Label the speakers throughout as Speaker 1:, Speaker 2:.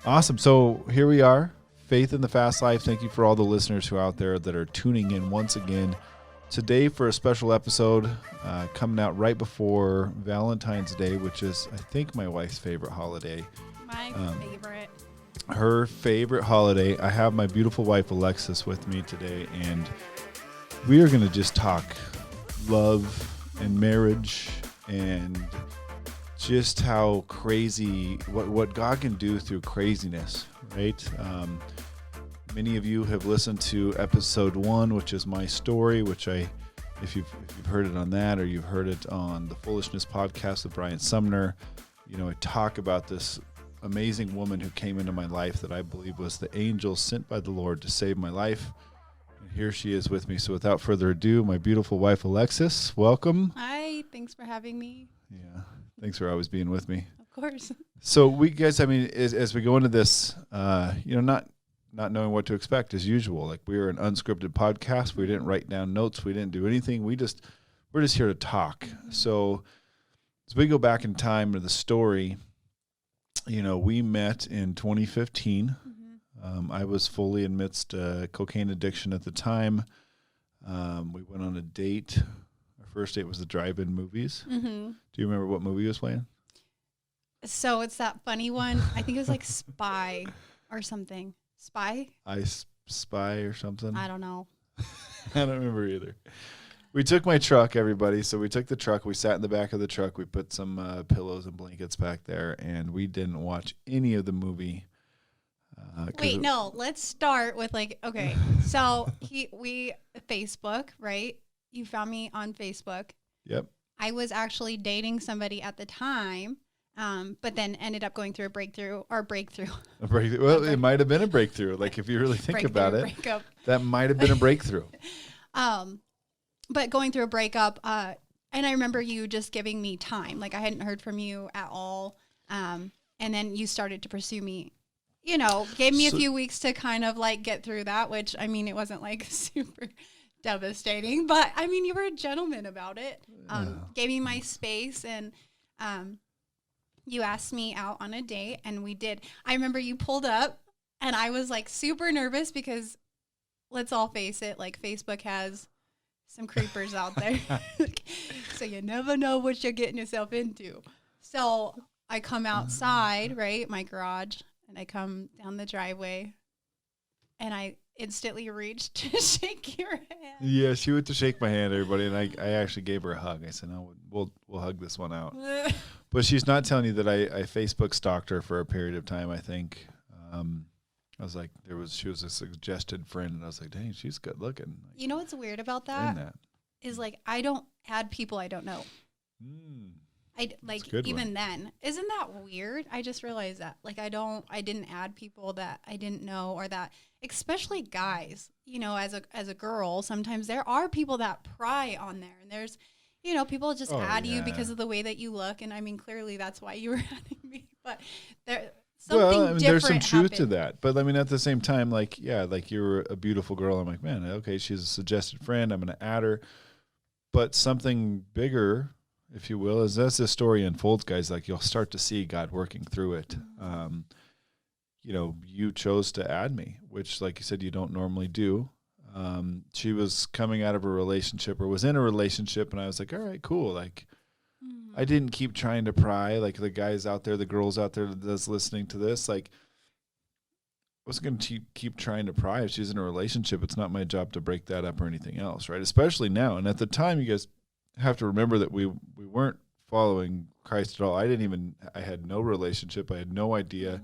Speaker 1: Awesome. So here we are, Faith in the Fast Life. Thank you for all the listeners who are out there that are tuning in once again today for a special episode coming out right before Valentine's Day, which is, I think, my wife's favorite holiday.
Speaker 2: My favorite.
Speaker 1: Her favorite holiday. I have my beautiful wife, Alexis, with me today, and we are going to just talk love and marriage and just how crazy, what God can do through craziness, right? Many of you have listened to episode 1, which is my story, which if you've heard it on that, or you've heard it on the Foolishness podcast with Brian Sumner, I talk about this amazing woman who came into my life that I believe was the angel sent by the Lord to save my life. And here she is with me. So without further ado, my beautiful wife, Alexis, welcome.
Speaker 2: Hi, thanks for having me.
Speaker 1: Yeah. Thanks for always being with me.
Speaker 2: Of course.
Speaker 1: So we guys, as we go into this, not knowing what to expect as usual. Like, we are an unscripted podcast. We didn't write down notes. We didn't do anything. We're just here to talk. So as we go back in time to the story, we met in 2015. Mm-hmm. I was fully amidst cocaine addiction at the time. We went on a date. First date was the drive-in movies. Mm-hmm. Do you remember what movie he was playing?
Speaker 2: So it's that funny one. I think it was like Spy or something. Spy?
Speaker 1: Spy or something?
Speaker 2: I don't know.
Speaker 1: I don't remember either. We took my truck, everybody. So we took the truck. We sat in the back of the truck. We put some pillows and blankets back there, and we didn't watch any of the movie.
Speaker 2: Wait, no. Let's start with okay. So we Facebook, right? You found me on Facebook.
Speaker 1: Yep.
Speaker 2: I was actually dating somebody at the time, but then ended up going through a breakthrough.
Speaker 1: A breakthrough. Well, it might have been a breakthrough. Like, if you really think about it,
Speaker 2: breakup.
Speaker 1: That might have been a breakthrough.
Speaker 2: But going through a breakup, and I remember you just giving me time. Like, I hadn't heard from you at all. And then you started to pursue me. Gave me a few weeks to kind of get through that, which, it wasn't super devastating, but you were a gentleman about it. Gave me my space, and you asked me out on a date, and we did. I remember you pulled up, and I was super nervous because, let's all face it, Facebook has some creepers out there. So you never know what you're getting yourself into. So I come outside, right, my garage, and I come down the driveway, and I instantly reached to shake your hand.
Speaker 1: Yeah, she went to shake my hand, everybody, and I actually gave her a hug. I said, "No, we'll hug this one out." But she's not telling you that I Facebook stalked her for a period of time. I think I was like, she was a suggested friend, and I was like, "Dang, she's good looking."
Speaker 2: You know what's weird about that? Is I don't add people I don't know. Even then, isn't that weird? I just realized that I didn't add people that I didn't know, or that, especially guys, as a girl, sometimes there are people that pry on there, and there's, people just add you because of the way that you look. And clearly that's why you were adding me, but
Speaker 1: there's some truth to that. But at the same time, you're a beautiful girl. I'm like, man, okay, she's a suggested friend. I'm going to add her. But something bigger, if you will, as the story unfolds, guys, you'll start to see God working through it. You chose to add me, which, like you said, you don't normally do. She was coming out of a relationship, or was in a relationship, and I was like, all right, cool. I didn't keep trying to pry, the guys out there, the girls out there that's listening to this, I wasn't going to keep trying to pry. If she's in a relationship, it's not my job to break that up or anything else, right? Especially now. And at the time, you guys have to remember that we weren't following Christ at all. I had no relationship. I had no idea.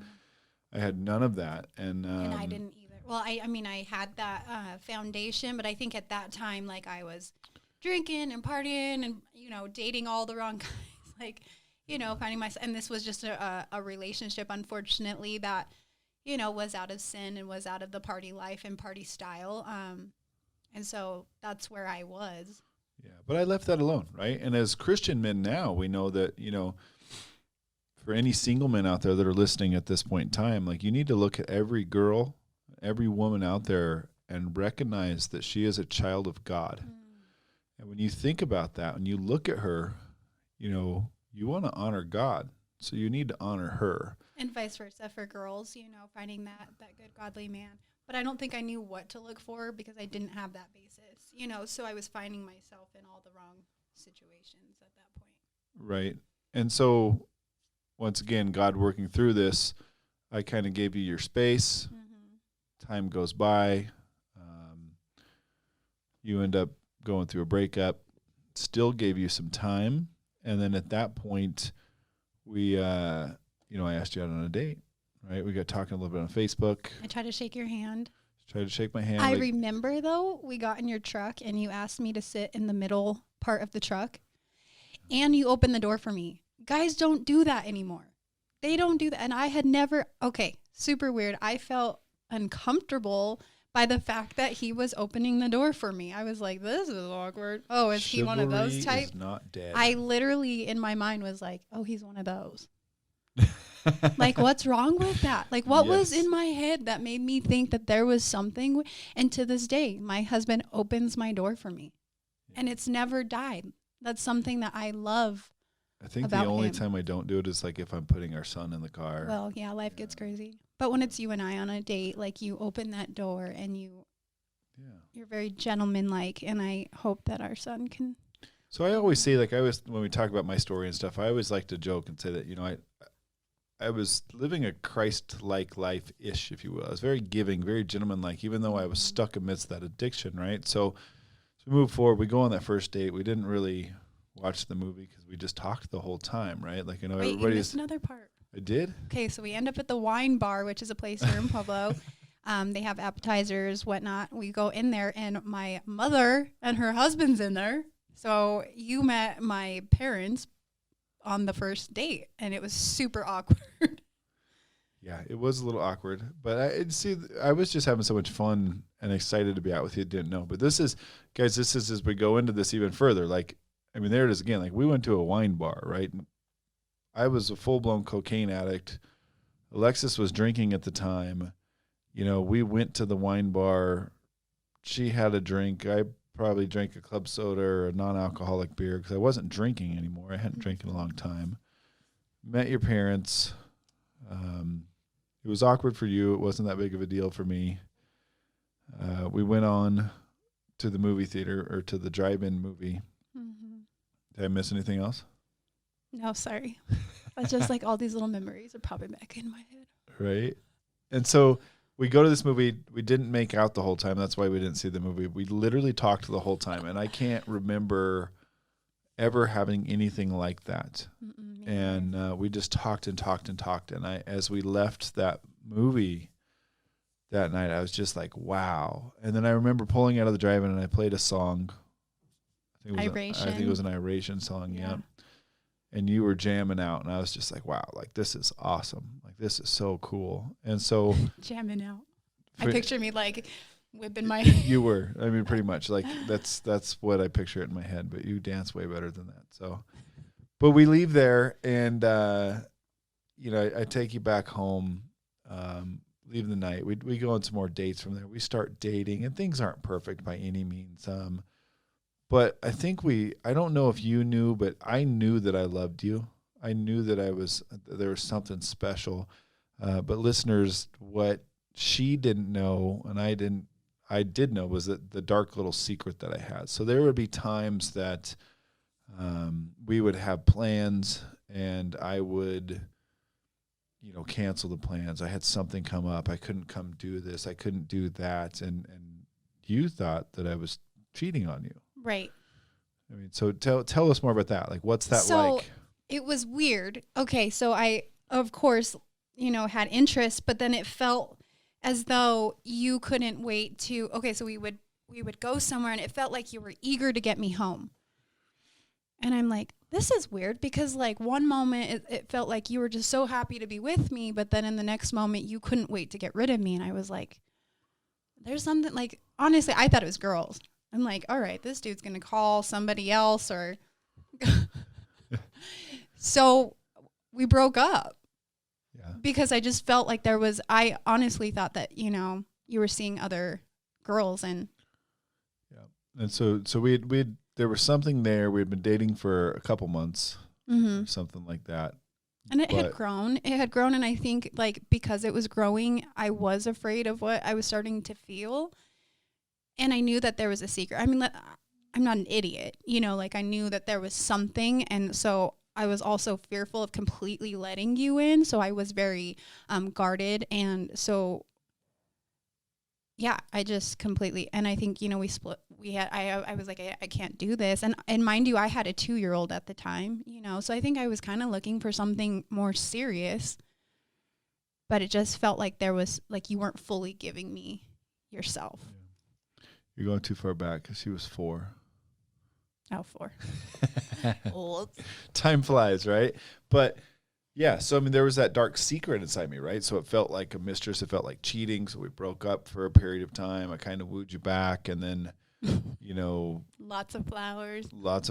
Speaker 1: I had none of that. And
Speaker 2: I didn't either. Well, I had that foundation, but I think at that time, I was drinking and partying and, dating all the wrong guys, finding myself. And this was just a relationship, unfortunately, that, was out of sin and was out of the party life and party style. And so that's where I was.
Speaker 1: Yeah, but I left that alone, right? And as Christian men now, we know that, for any single men out there that are listening at this point in time, you need to look at every girl, every woman out there, and recognize that she is a child of God. And when you think about that, when you look at her, you want to honor God. So you need to honor her.
Speaker 2: And vice versa for girls, finding that good godly man. But I don't think I knew what to look for because I didn't have that basis, so I was finding myself in all the wrong situations at that point.
Speaker 1: Right. And so once again, God working through this, I kind of gave you your space. Time goes by. You end up going through a breakup, still gave you some time. And then at that point, we, I asked you out on a date, right? We got talking a little bit on Facebook.
Speaker 2: I tried to shake your hand.
Speaker 1: Tried to shake my hand.
Speaker 2: I remember, though, we got in your truck and you asked me to sit in the middle part of the truck and you opened the door for me. Guys don't do that anymore. They don't do that. And I had never, super weird. I felt uncomfortable by the fact that he was opening the door for me. I was like, this is awkward. Oh, is he one of those type?
Speaker 1: Is not dead.
Speaker 2: I literally, in my mind, was like, oh, he's one of those. Like, what's wrong with that? Like, what was in my head that made me think that there was something? And to this day, my husband opens my door for me. And it's never died. That's something that I love.
Speaker 1: I think the only time I don't do it is like if I'm putting our son in the car.
Speaker 2: Well, yeah, life gets crazy. But when it's you and I on a date, like you open that door and you're very gentlemanlike, and I hope that our son can.
Speaker 1: So I always say, like when we talk about my story and stuff, I always like to joke and say that, I was living a Christ-like life-ish, if you will. I was very giving, very gentleman-like, even though I was stuck amidst that addiction, right? So we move forward. We go on that first date. We didn't really watch the movie because we just talked the whole time, right? Like,
Speaker 2: Wait,
Speaker 1: everybody's...
Speaker 2: you missed another part.
Speaker 1: I did?
Speaker 2: Okay, so we end up at the wine bar, which is a place here in Pueblo. They have appetizers, whatnot. We go in there, and my mother and her husband's in there. So you met my parents on the first date, and it was super awkward.
Speaker 1: Yeah, it was a little awkward, but I was just having so much fun and excited to be out with you. Didn't know, but this is as we go into this even further. Like, I mean, there it is again. Like, we went to a wine bar, right? I was a full-blown cocaine addict. Alexis was drinking at the time. We went to the wine bar. She had a drink. I probably drank a club soda or a non-alcoholic beer because I wasn't drinking anymore. I hadn't drank in a long time. Met your parents. It was awkward for you. It wasn't that big of a deal for me. We went on to the movie theater or to the drive-in movie. Mm-hmm. Did I miss anything else?
Speaker 2: No, sorry. It's just like all these little memories are popping back in my head.
Speaker 1: Right. And so we go to this movie. We didn't make out the whole time. That's why we didn't see the movie. We literally talked the whole time. And I can't remember ever having anything like that. And we just talked and talked and talked. And as we left that movie that night, I was just like, wow. And then I remember pulling out of the drive-in and I played a song. I think it was an Iration song. Yeah. And you were jamming out, and I was just like, wow, like, this is awesome. Like, this is so cool. And so
Speaker 2: jamming out. I picture me like whipping my
Speaker 1: You were. I mean, pretty much. Like, that's what I picture it in my head, but you dance way better than that. So, but we leave there, and I take you back home, leave the night. We go on some more dates from there. We start dating, and things aren't perfect by any means. But I think I don't know if you knew, but I knew that I loved you. I knew that there was something special. But listeners, what she didn't know, and I did know, was that the dark little secret that I had. So there would be times that we would have plans, and I would, cancel the plans. I had something come up. I couldn't come do this. I couldn't do that. And you thought that I was cheating on you.
Speaker 2: Right.
Speaker 1: I mean, so tell us more about that. Like, what's that like?
Speaker 2: It was weird. Okay, so I, of course, had interest, but then it felt as though you couldn't wait to. Okay, so we would go somewhere, and it felt like you were eager to get me home. And I'm like, this is weird because, like, one moment it felt like you were just so happy to be with me, but then in the next moment you couldn't wait to get rid of me, and I was like, there's something, like, honestly, I thought it was girls. I'm like, all right, this dude's going to call somebody else or. So we broke up. Yeah. Because I just felt like I honestly thought that, you were seeing other girls and.
Speaker 1: Yeah. And so there was something there. We had been dating for a couple months, or something like that.
Speaker 2: And it had
Speaker 1: But
Speaker 2: grown. It had grown. And I think like because it was growing, I was afraid of what I was starting to feel. And I knew that there was a secret. I mean, I'm not an idiot, you know, like I knew that there was something. And so I was also fearful of completely letting you in. So I was very guarded. And so, yeah, I just completely, and I think, you know, we split, I was like, I can't do this. And mind you, I had a 2-year-old at the time, you know, so I think I was kind of looking for something more serious, but it just felt like there was, like, you weren't fully giving me yourself.
Speaker 1: you're going too far back because he was 4.
Speaker 2: Oh, 4. Old.
Speaker 1: Time flies, right? But yeah, so I mean, there was that dark secret inside me, right? So it felt like a mistress. It felt like cheating. So we broke up for a period of time. I kind of wooed you back, and then, you know,
Speaker 2: Lots of flowers,
Speaker 1: lots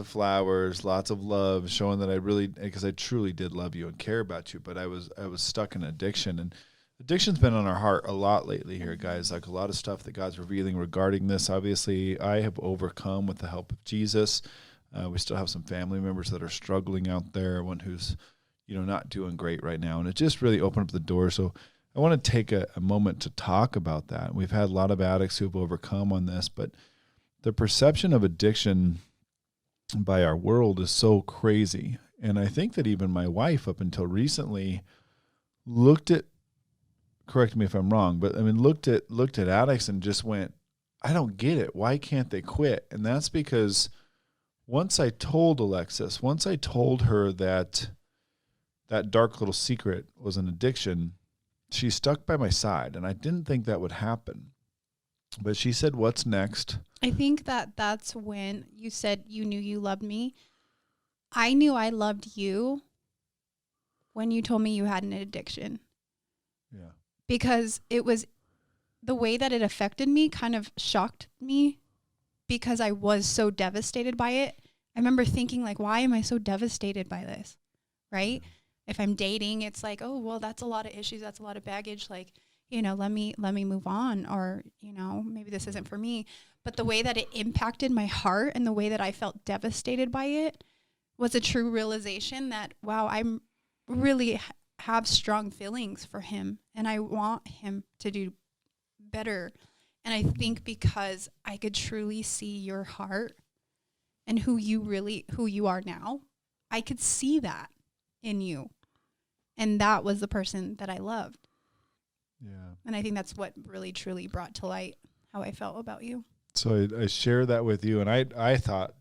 Speaker 1: of love, showing that I really, because I truly did love you and care about you. But I was stuck in addiction, and addiction's been on our heart a lot lately here, guys. Like a lot of stuff that God's revealing regarding this. Obviously, I have overcome with the help of Jesus. We still have some family members that are struggling out there. One who's, you know, not doing great right now. And it just really opened up the door. So I want to take a moment to talk about that. We've had a lot of addicts who've overcome on this, but the perception of addiction by our world is so crazy. And I think that even my wife, up until recently, looked at, correct me if I'm wrong, but I mean, looked at addicts and just went, I don't get it. Why can't they quit? And that's because once I told her that that dark little secret was an addiction, she stuck by my side, and I didn't think that would happen. But she said, what's next?
Speaker 2: I think that that's when you said you knew you loved me. I knew I loved you when you told me you had an addiction.
Speaker 1: Yeah.
Speaker 2: Because it was the way that it affected me kind of shocked me because I was so devastated by it. I remember thinking like, why am I so devastated by this? Right? If I'm dating, it's like, oh, well, that's a lot of issues. That's a lot of baggage. Like, you know, let me move on, or, you know, maybe this isn't for me. But the way that it impacted my heart and the way that I felt devastated by it was a true realization that, wow, I'm really have strong feelings for him and I want him to do better. And I think because I could truly see your heart and who you are now, I could see that in you. And that was the person that I loved.
Speaker 1: Yeah.
Speaker 2: And I think that's what really truly brought to light how I felt about you.
Speaker 1: So I share that with you, and I thought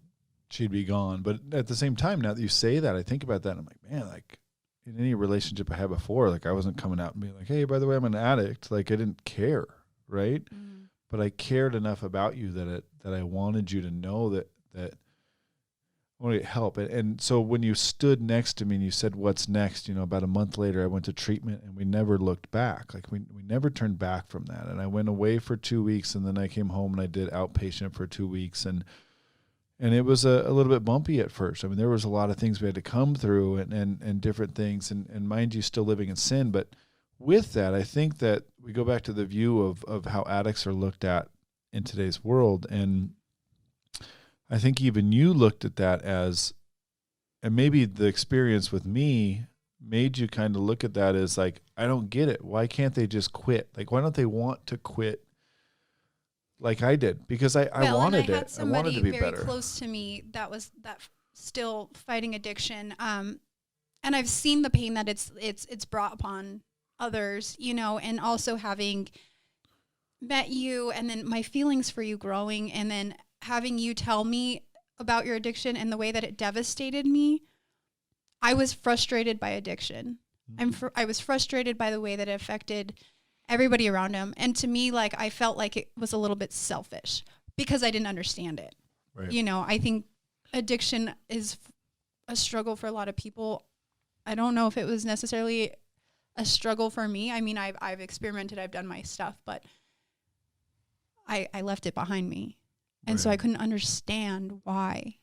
Speaker 1: she'd be gone. But at the same time, now that you say that, I think about that, and I'm like, man, like in any relationship I had before, like I wasn't coming out and being like, hey, by the way, I'm an addict. Like I didn't care, right? Mm. But I cared enough about you that I wanted you to know that I want to get help. And so when you stood next to me and you said, what's next? You know, about a month later, I went to treatment and we never looked back. Like we never turned back from that. And I went away for 2 weeks, and then I came home and I did outpatient for 2 weeks. And it was a little bit bumpy at first. I mean, there was a lot of things we had to come through and different things. And mind you, still living in sin. But with that, I think that we go back to the view of how addicts are looked at in today's world. And I think even you looked at that as, and maybe the experience with me made you kind of look at that as like, I don't get it. Why can't they just quit? Like, why don't they want to quit like I did? Because I wanted it. I wanted to be better.
Speaker 2: Very close to me that was still fighting addiction. And I've seen the pain that it's brought upon others, you know, and also having met you and then my feelings for you growing, and then having you tell me about your addiction and the way that it devastated me. I was frustrated by addiction. Mm-hmm. I was frustrated by the way that it affected everybody around him. And to me, like, I felt like it was a little bit selfish because I didn't understand it. Right. You know, I think addiction is a struggle for a lot of people. I don't know if it was necessarily a struggle for me. I mean, I've experimented, I've done my stuff, but I left it behind me. And so I couldn't understand why.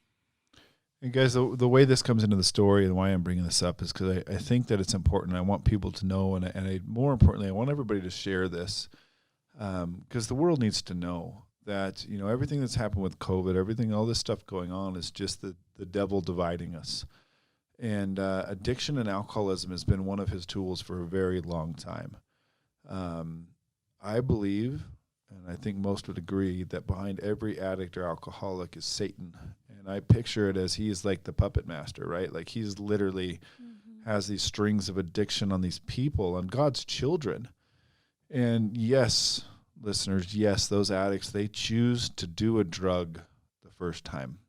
Speaker 1: And guys, the way this comes into the story and why I'm bringing this up is because I think that it's important. I want people to know, and I more importantly, I want everybody to share this, because the world needs to know that, you know, everything that's happened with COVID, all this stuff going on is just the devil dividing us. And addiction and alcoholism has been one of his tools for a very long time. I believe, and I think most would agree, that behind every addict or alcoholic is Satan. And I picture it as he's like the puppet master, right? Like he's literally has these strings of addiction on these people, on God's children. And yes, listeners, yes, those addicts, they choose to do a drug the first time,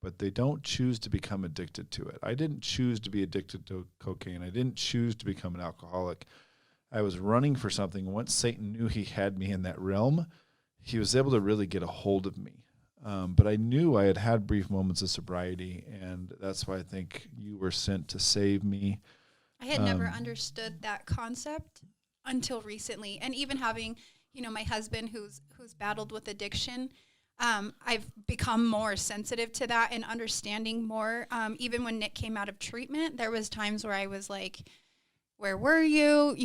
Speaker 1: but they don't choose to become addicted to it. I didn't choose to be addicted to cocaine. I didn't choose to become an alcoholic. I was running for something. Once Satan knew he had me in that realm, he was able to really get a hold of me. But I knew I had brief moments of sobriety, and that's why I think you were sent to save me.
Speaker 2: I had never understood that concept until recently. And even having, my husband who's battled with addiction, I've become more sensitive to that and understanding more. Even when Nick came out of treatment, there was times where I was like, where were you?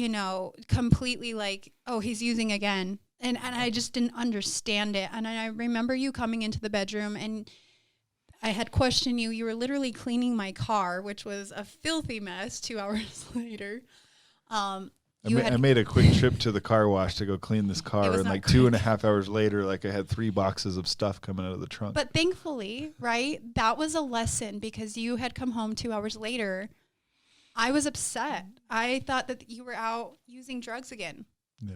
Speaker 2: Completely like, oh, he's using again. And I just didn't understand it. And I remember you coming into the bedroom and I had questioned you. You were literally cleaning my car, which was a filthy mess 2 hours later. I
Speaker 1: made a quick trip to the car wash to go clean this car. And like
Speaker 2: quick.
Speaker 1: 2.5 hours later, like I had 3 boxes of stuff coming out of the trunk.
Speaker 2: But thankfully, right, that was a lesson because you had come home 2 hours later. I was upset. I thought that you were out using drugs again.
Speaker 1: Yeah.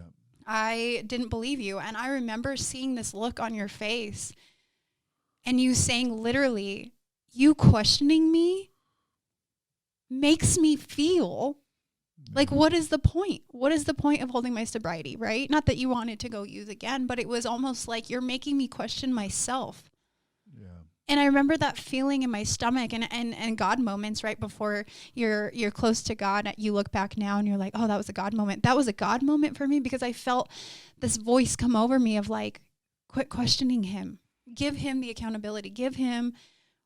Speaker 2: I didn't believe you. And I remember seeing this look on your face and you saying literally, you questioning me makes me feel like, what is the point? What is the point of holding my sobriety, right? Not that you wanted to go use again, but it was almost like you're making me question myself.
Speaker 1: Yeah.
Speaker 2: And I remember that feeling in my stomach and God moments right before you're close to God. You look back now and you're like, oh, that was a God moment. That was a God moment for me because I felt this voice come over me of like, quit questioning him. Give him the accountability. Give him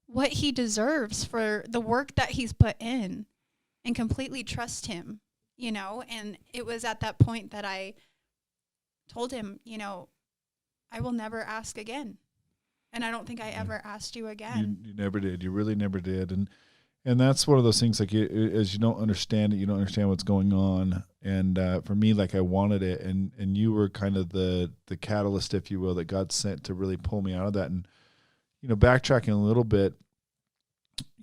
Speaker 2: what he deserves for the work that he's put in and completely trust him, And it was at that point that I told him, I will never ask again. And I don't think I ever asked you again.
Speaker 1: You never did. You really never did. And that's one of those things, like, as you don't understand it, you don't understand what's going on. And for me, like, I wanted it. And you were kind of the catalyst, if you will, that God sent to really pull me out of that. And, backtracking a little bit,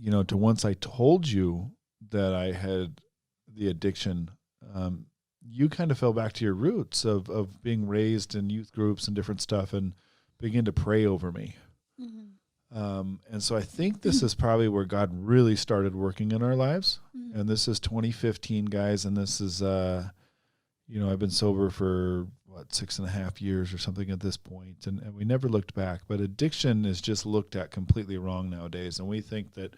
Speaker 1: to once I told you that I had the addiction, you kind of fell back to your roots of being raised in youth groups and different stuff and begin to pray over me. Mm-hmm. And so I think this is probably where God really started working in our lives. Mm-hmm. And this is 2015, guys. And this is, I've been sober for 6.5 years or something at this point. And we never looked back, but addiction is just looked at completely wrong nowadays. And we think that,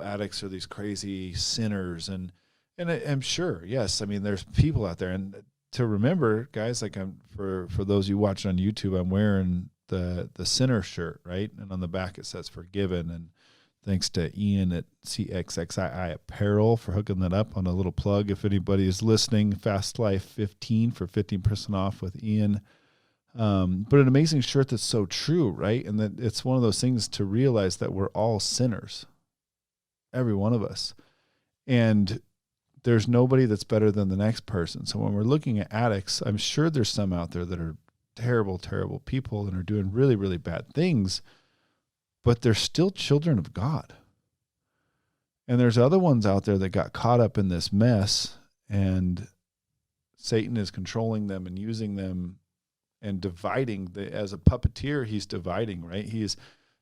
Speaker 1: addicts are these crazy sinners. And I'm sure, yes. I mean, there's people out there. And to remember, guys, like for those you watching on YouTube, I'm wearing the sinner shirt, right? And on the back it says forgiven. And thanks to Ian at CXXII Apparel for hooking that up on a little plug. If anybody is listening, Fast Life 15 for 15% off with Ian. But an amazing shirt that's so true, right? And that it's one of those things to realize that we're all sinners, every one of us. And there's nobody that's better than the next person. So when we're looking at addicts, I'm sure there's some out there that are terrible, terrible people and are doing really, really bad things, but they're still children of God. And there's other ones out there that got caught up in this mess, and Satan is controlling them and using them and dividing. As a puppeteer, he's dividing, right? He's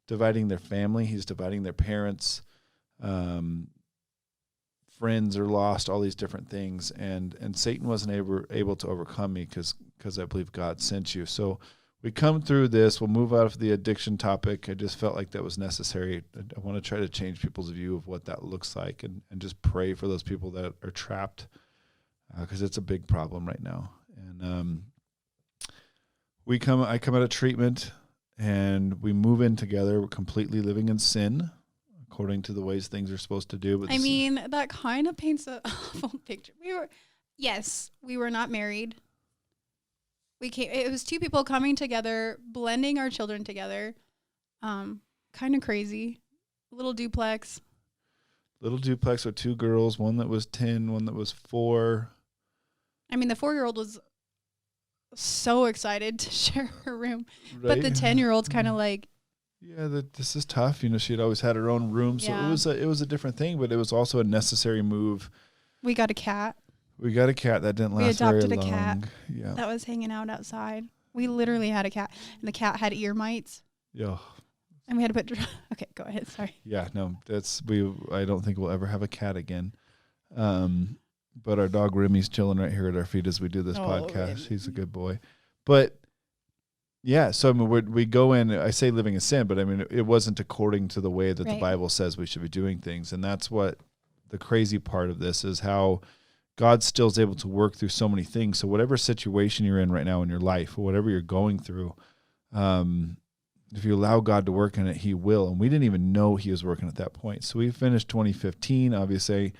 Speaker 1: dividing their family. He's dividing their parents. Friends are lost, all these different things. And Satan wasn't able to overcome me because I believe God sent you. So we come through this. We'll move out of the addiction topic. I just felt like that was necessary. I want to try to change people's view of what that looks like and just pray for those people that are trapped because it's a big problem right now. And I come out of treatment and we move in together. We're completely living in sin according to the ways things are supposed to do. But
Speaker 2: I mean, that kind of paints a awful picture. We were not married. It was two people coming together, blending our children together. Kind of crazy. Little duplex.
Speaker 1: little duplex with 2 girls, one that was 10, one that was 4.
Speaker 2: I mean, the 4-year-old was so excited to share her room,
Speaker 1: Right?
Speaker 2: but the 10-year-old's kind of like,
Speaker 1: yeah, this is tough. She had always had her own room, so
Speaker 2: Yeah.
Speaker 1: it was a different thing, but it was also a necessary move.
Speaker 2: we got a cat.
Speaker 1: We got a cat that didn't
Speaker 2: We
Speaker 1: last very
Speaker 2: adopted a
Speaker 1: long.
Speaker 2: cat.
Speaker 1: Yeah.
Speaker 2: That was hanging out outside. We literally had a cat, and the cat had ear mites,
Speaker 1: Yeah.
Speaker 2: and we had to put. Okay, go ahead. Sorry.
Speaker 1: Yeah, no, I don't think we'll ever have a cat again. But our dog Remy's chilling right here at our feet as we do this podcast.
Speaker 2: Remy.
Speaker 1: He's a good boy. But yeah, so I mean, we go in, I say living in sin, but I mean, it wasn't according to the way that the
Speaker 2: Right.
Speaker 1: Bible says we should be doing things. And that's what the crazy part of this is, how God still is able to work through so many things. So whatever situation you're in right now in your life, or whatever you're going through, if you allow God to work in it, he will. And we didn't even know he was working at that point. So we finished 2015. Obviously,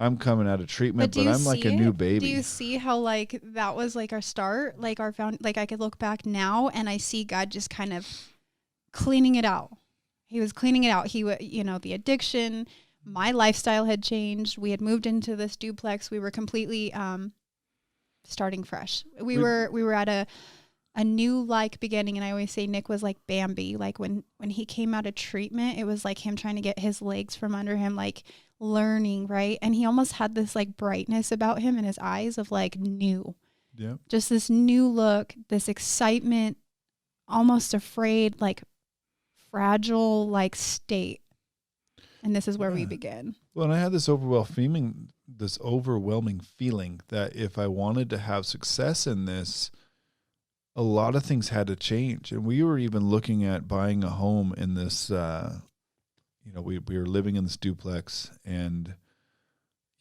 Speaker 1: I'm coming out of treatment, but I'm like a new baby.
Speaker 2: Do you see how like that was like our start, like our like I could look back now and I see God just kind of cleaning it out. He was cleaning it out. He would, the addiction, my lifestyle had changed. We had moved into this duplex. We were completely starting fresh. We were at a new beginning, and I always say Nick was like Bambi. Like when he came out of treatment, it was like him trying to get his legs from under him, like learning, right? And he almost had this like brightness about him in his eyes of like new.
Speaker 1: Yeah.
Speaker 2: Just this new look, this excitement, almost afraid, like fragile like state. And this is where we begin.
Speaker 1: Well, and I had this overwhelming feeling that if I wanted to have success in this, a lot of things had to change. And we were even looking at buying a home in this, we were living in this duplex, and,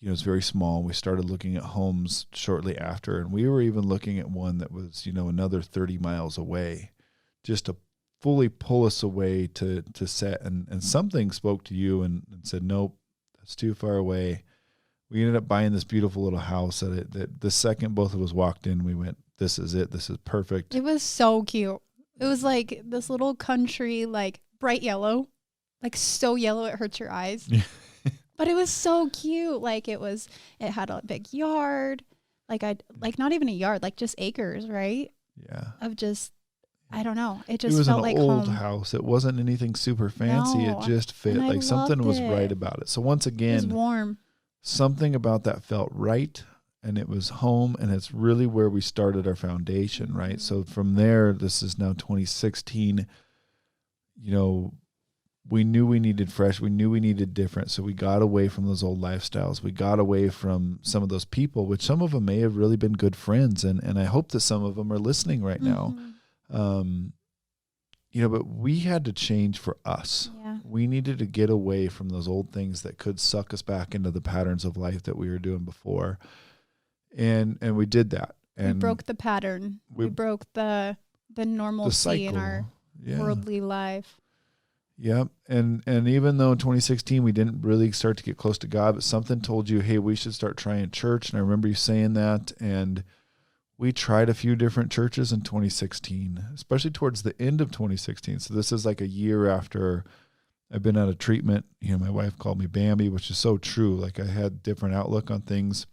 Speaker 1: it's very small. We started looking at homes shortly after, and we were even looking at one that was, another 30 miles away, just to fully pull us away to set. And something spoke to you and said, nope, that's too far away. We ended up buying this beautiful little house that the second both of us walked in, we went, this is it. This is perfect.
Speaker 2: It was so cute. It was like this little country, like bright yellow, like so yellow it hurts your eyes. But it was so cute. Like it had a big yard, like not even a yard, like just acres, right?
Speaker 1: Yeah.
Speaker 2: Of just, I don't know. It
Speaker 1: It
Speaker 2: just
Speaker 1: was
Speaker 2: felt
Speaker 1: an
Speaker 2: like
Speaker 1: old
Speaker 2: home.
Speaker 1: house. It wasn't anything super fancy.
Speaker 2: No,
Speaker 1: It just fit.
Speaker 2: and I
Speaker 1: Like something
Speaker 2: loved
Speaker 1: was
Speaker 2: it.
Speaker 1: right about it. So once
Speaker 2: It was
Speaker 1: again,
Speaker 2: warm.
Speaker 1: something about that felt right, and it was home, and it's really where we started our foundation, right? So from there, this is now 2016, we knew we needed fresh. We knew we needed different. So we got away from those old lifestyles. We got away from some of those people, which some of them may have really been good friends. And I hope that some of them are listening right now. But we had to change for us.
Speaker 2: Yeah.
Speaker 1: We needed to get away from those old things that could suck us back into the patterns of life that we were doing before. And we did that. And
Speaker 2: We broke the pattern. We broke the normalcy in our worldly life.
Speaker 1: Yep. And even though in 2016 we didn't really start to get close to God, but something told you, hey, we should start trying church. And I remember you saying that. And we tried a few different churches in 2016, especially towards the end of 2016. So this is like a year after I've been out of treatment. My wife called me Bambi, which is so true. Like I had different outlook on things.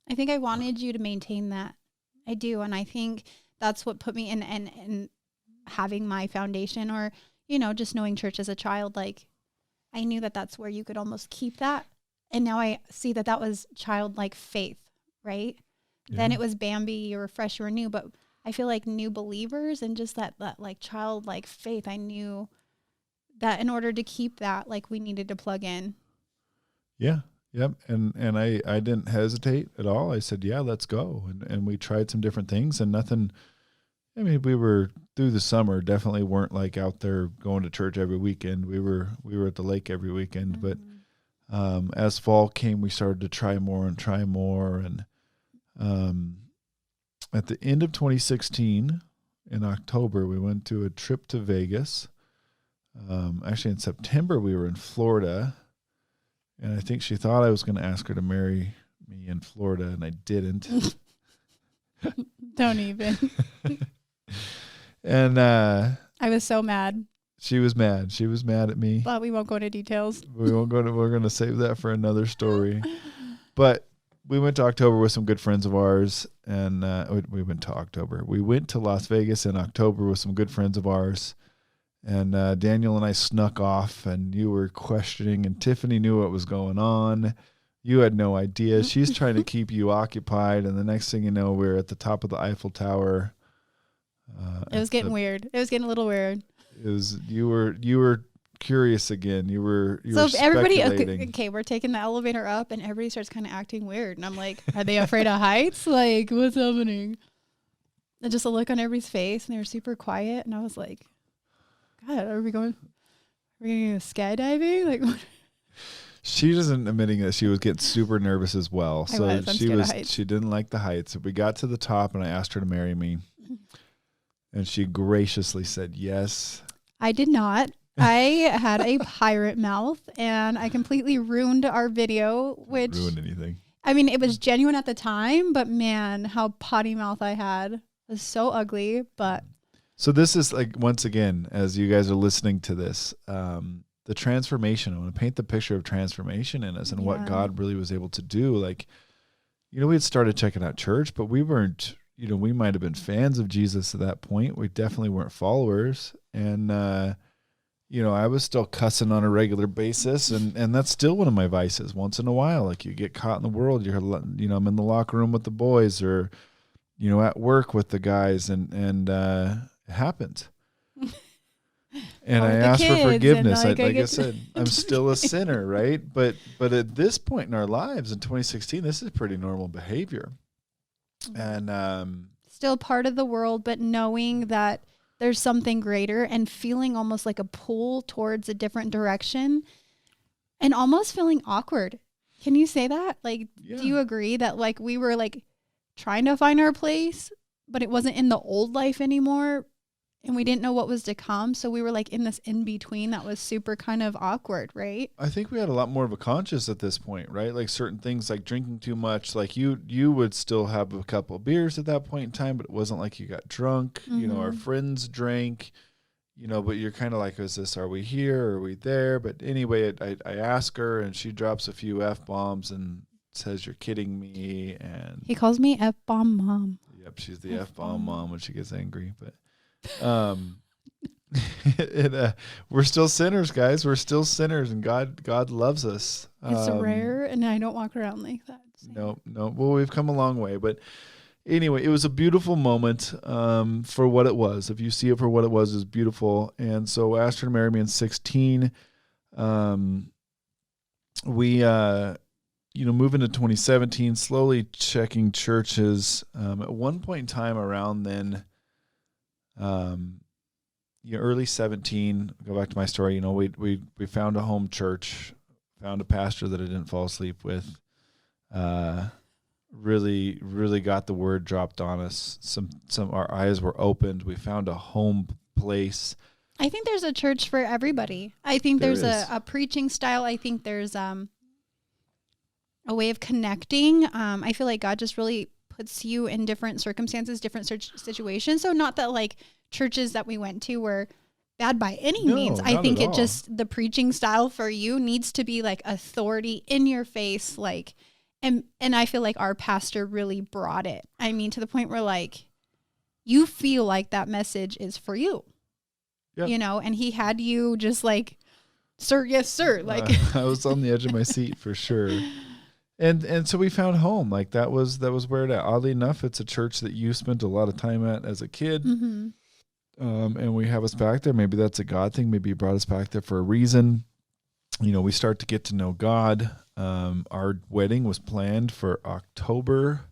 Speaker 2: I think I wanted you to maintain that. I do. And I think that's what put me in having my foundation, or, just knowing church as a child. Like I knew that that's where you could almost keep that. And now I see that was childlike faith, right? Yeah. Then it was Bambi, you were fresh, you were new. But I feel like new believers and just that like childlike faith, I knew that in order to keep that, like we needed to plug in.
Speaker 1: Yeah. Yep. And I didn't hesitate at all. I said, yeah, let's go. And we tried some different things, and nothing. I mean, we were through the summer, definitely weren't like out there going to church every weekend. We were at the lake every weekend,
Speaker 2: Mm-hmm.
Speaker 1: but as fall came, we started to try more. And at the end of 2016, in October, we went to a trip to Vegas. Actually, in September, we were in Florida, and I think she thought I was going to ask her to marry me in Florida, and I didn't.
Speaker 2: Don't even.
Speaker 1: And
Speaker 2: I was so mad.
Speaker 1: She was mad. She was mad at me.
Speaker 2: But we won't go into details.
Speaker 1: We're going to save that for another story. But we went to October with some good friends of ours, and we went to October. We went to Las Vegas in October with some good friends of ours, and Daniel and I snuck off, and you were questioning, and Tiffany knew what was going on. You had no idea. She's trying to keep you occupied, and the next thing you know, we're at the top of the Eiffel Tower.
Speaker 2: It was getting weird. It was getting a little weird.
Speaker 1: It was you were curious again. You were
Speaker 2: so if everybody
Speaker 1: speculating.
Speaker 2: okay, we're taking the elevator up and everybody starts kind of acting weird, and I'm like, are they afraid of heights? Like, what's happening? And just a look on everybody's face, and they were super quiet, and I was like, God, are we going skydiving? Like, what?
Speaker 1: She isn't admitting that she was getting super nervous as well. So she didn't like the heights. We got to the top, and I asked her to marry me, and she graciously said yes.
Speaker 2: I did not. I had a pirate mouth, and I completely ruined our video, which
Speaker 1: ruined anything.
Speaker 2: I mean, it was genuine at the time, but man, how potty mouth I had. It was so ugly. But
Speaker 1: so this is like, once again, as you guys are listening to this, the transformation. I want to paint the picture of transformation in us and what God really was able to do. Like, we had started checking out church, but we weren't, we might have been fans of Jesus at that point. We definitely weren't followers. And, I was still cussing on a regular basis, and that's still one of my vices. Once in a while, like, you get caught in the world, I'm in the locker room with the boys, or, at work with the guys, and it happens. And I asked for forgiveness. Like I said, I'm still a sinner, right? But at this point in our lives, in 2016, this is pretty normal behavior. And
Speaker 2: still part of the world, but knowing that there's something greater and feeling almost like a pull towards a different direction and almost feeling awkward. Can you say that? Like, do you agree that like we were like trying to find our place, but it wasn't in the old life anymore? And we didn't know what was to come. So we were like in this in-between that was super kind of awkward, right?
Speaker 1: I think we had a lot more of a conscience at this point, right? Like certain things like drinking too much, like you would still have a couple of beers at that point in time, but it wasn't like you got drunk.
Speaker 2: Mm-hmm.
Speaker 1: Our friends drank, but you're kind of like, are we here? Or are we there? But anyway, I ask her, and she drops a few F-bombs and says, "You're kidding me." And
Speaker 2: he calls me F-bomb mom.
Speaker 1: Yep. She's the F-bomb mom when she gets angry, but we're still sinners, guys. We're still sinners, and God loves us.
Speaker 2: It's rare, and I don't walk around like that.
Speaker 1: No. Well, we've come a long way, but anyway, it was a beautiful moment for what it was. If you see it for what it was beautiful. And so I asked her to marry me in 16. We move into 2017, slowly checking churches. At one point in time around then, early 17, go back to my story, we found a home church, found a pastor that I didn't fall asleep with, really got the word dropped on us. Our eyes were opened. We found a home place.
Speaker 2: I think there's a church for everybody. I think there's a preaching style. I think there's, a way of connecting. I feel like God just really puts you in different circumstances, different situations. So not that like churches that we went to were bad by any means. I think it just, the preaching style for you needs to be like authority in your face. Like, and I feel like our pastor really brought it. I mean, to the point where like, you feel like that message is for you, and he had you just like, sir, yes, sir. Like
Speaker 1: I was on the edge of my seat for sure. And so we found home. Like that was where it at. Oddly enough, it's a church that you spent a lot of time at as a kid.
Speaker 2: Mm-hmm.
Speaker 1: And we have us back there. Maybe that's a God thing. Maybe he brought us back there for a reason. We start to get to know God. Our wedding was planned for October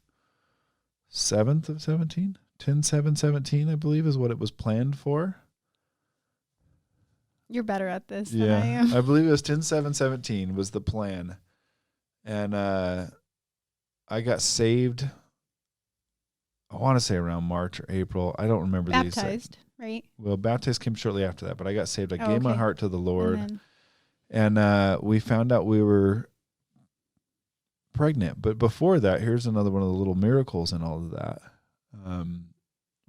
Speaker 1: 7th of 17. 10/7/17, I believe, is what it was planned for.
Speaker 2: You're better at this than I am.
Speaker 1: I believe it was 10/7/17 was the plan. And I got saved, I want to say around March or April. I don't remember these.
Speaker 2: Baptized, right?
Speaker 1: Well, baptized came shortly after that, but I got saved. I gave my heart to the Lord.
Speaker 2: Amen.
Speaker 1: And we found out we were pregnant. But before that, here's another one of the little miracles in all of that.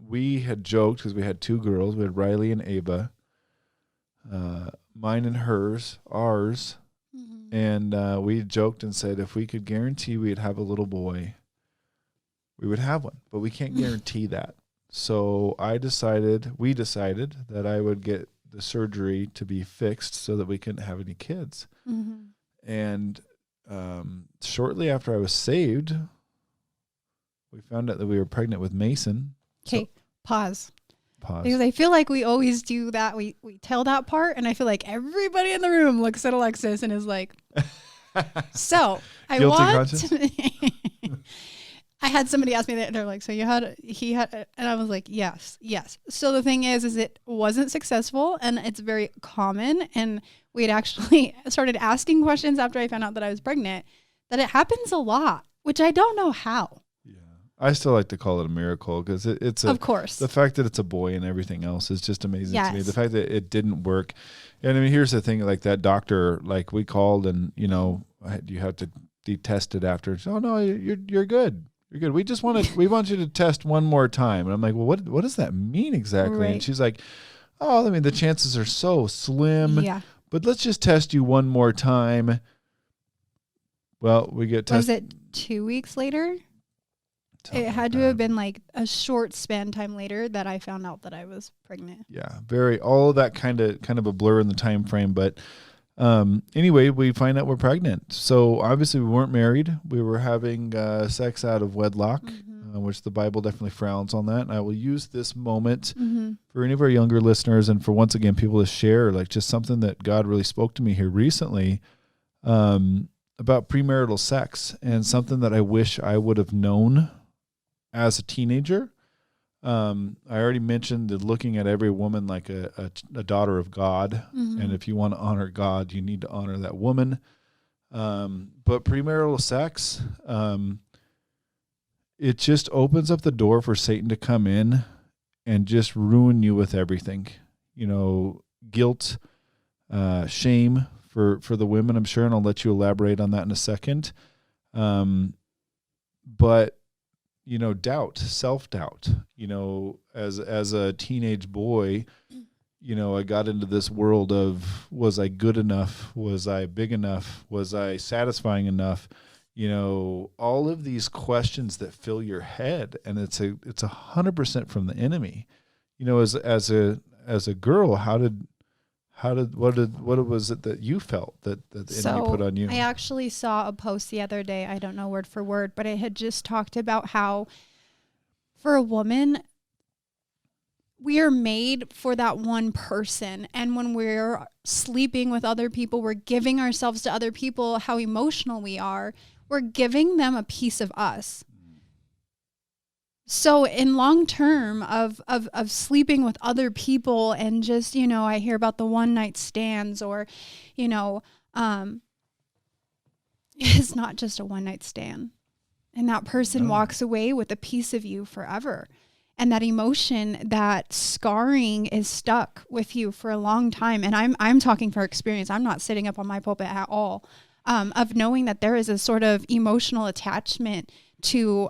Speaker 1: We had joked, because we had two girls. We had Riley and Ava. mine and ours.
Speaker 2: Mhm.
Speaker 1: And we joked and said if we could guarantee we'd have a little boy, we would have one. But we can't guarantee that. So we decided that I would get the surgery to be fixed so that we couldn't have any kids.
Speaker 2: Mhm.
Speaker 1: And shortly after I was saved, we found out that we were pregnant with Mason.
Speaker 2: Okay, pause.
Speaker 1: Pause.
Speaker 2: Because I feel like we always do that. We tell that part, and I feel like everybody in the room looks at Alexis and is like, so I
Speaker 1: Guilty
Speaker 2: want
Speaker 1: conscience?
Speaker 2: I had somebody ask me that, and they're like, so he had, and I was like, yes. So the thing is it wasn't successful, and it's very common. And we had actually started asking questions after I found out that I was pregnant, that it happens a lot, which I don't know how.
Speaker 1: Yeah, I still like to call it a miracle because it's
Speaker 2: Of course.
Speaker 1: the fact that it's a boy and everything else is just amazing to me.
Speaker 2: Yes.
Speaker 1: The fact that it didn't work, and I mean, here's the thing: like that doctor, like we called, and you have to be tested after. Oh no, you're good. You're good. We want you to test one more time. And I'm like, well, what does that mean exactly?
Speaker 2: Right.
Speaker 1: And she's like, oh, I mean, the chances are so slim.
Speaker 2: Yeah.
Speaker 1: But let's just test you one more time. Well, we get tested.
Speaker 2: Was it 2 weeks later? It had to have been like a short span time later that I found out that I was pregnant.
Speaker 1: Yeah, all of that kind of a blur in the time frame. But anyway, we find out we're pregnant. So obviously we weren't married. We were having sex out of wedlock, which the Bible definitely frowns on that. And I will use this moment for any of our younger listeners and for, once again, people to share like just something that God really spoke to me here recently about premarital sex, and something that I wish I would have known as a teenager. I already mentioned that looking at every woman like a daughter of God. And if you want to honor God, you need to honor that woman. But premarital sex, it just opens up the door for Satan to come in and just ruin you with everything. Guilt, shame for the women, I'm sure, and I'll let you elaborate on that in a second. But doubt, self-doubt, as a teenage boy, I got into this world of, was I good enough? Was I big enough? Was I satisfying enough? All of these questions that fill your head, and it's 100% from the enemy. As a girl, what was it that you felt that the enemy put on you?
Speaker 2: I actually saw a post the other day. I don't know word for word, but it had just talked about how for a woman, we are made for that one person. And when we're sleeping with other people, we're giving ourselves to other people, how emotional we are, we're giving them a piece of us. So in long term of sleeping with other people and just, I hear about the one night stands, or, it's not just a one night stand. And that person walks away with a piece of you forever. And that emotion, that scarring is stuck with you for a long time. And I'm talking for experience. I'm not sitting up on my pulpit at all, of knowing that there is a sort of emotional attachment to,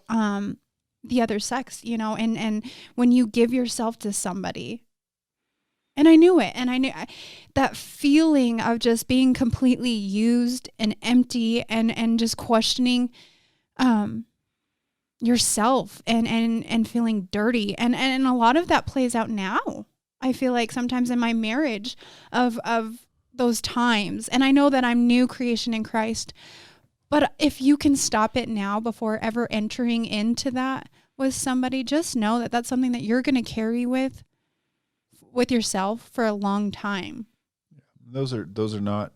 Speaker 2: the other sex, and when you give yourself to somebody, and I knew it, and I knew that feeling of just being completely used and empty, and just questioning, yourself and feeling dirty. And a lot of that plays out now. I feel like sometimes in my marriage of those times, and I know that I'm new creation in Christ, but if you can stop it now before ever entering into that with somebody, just know that that's something that you're going to carry with yourself for a long time.
Speaker 1: Those are not,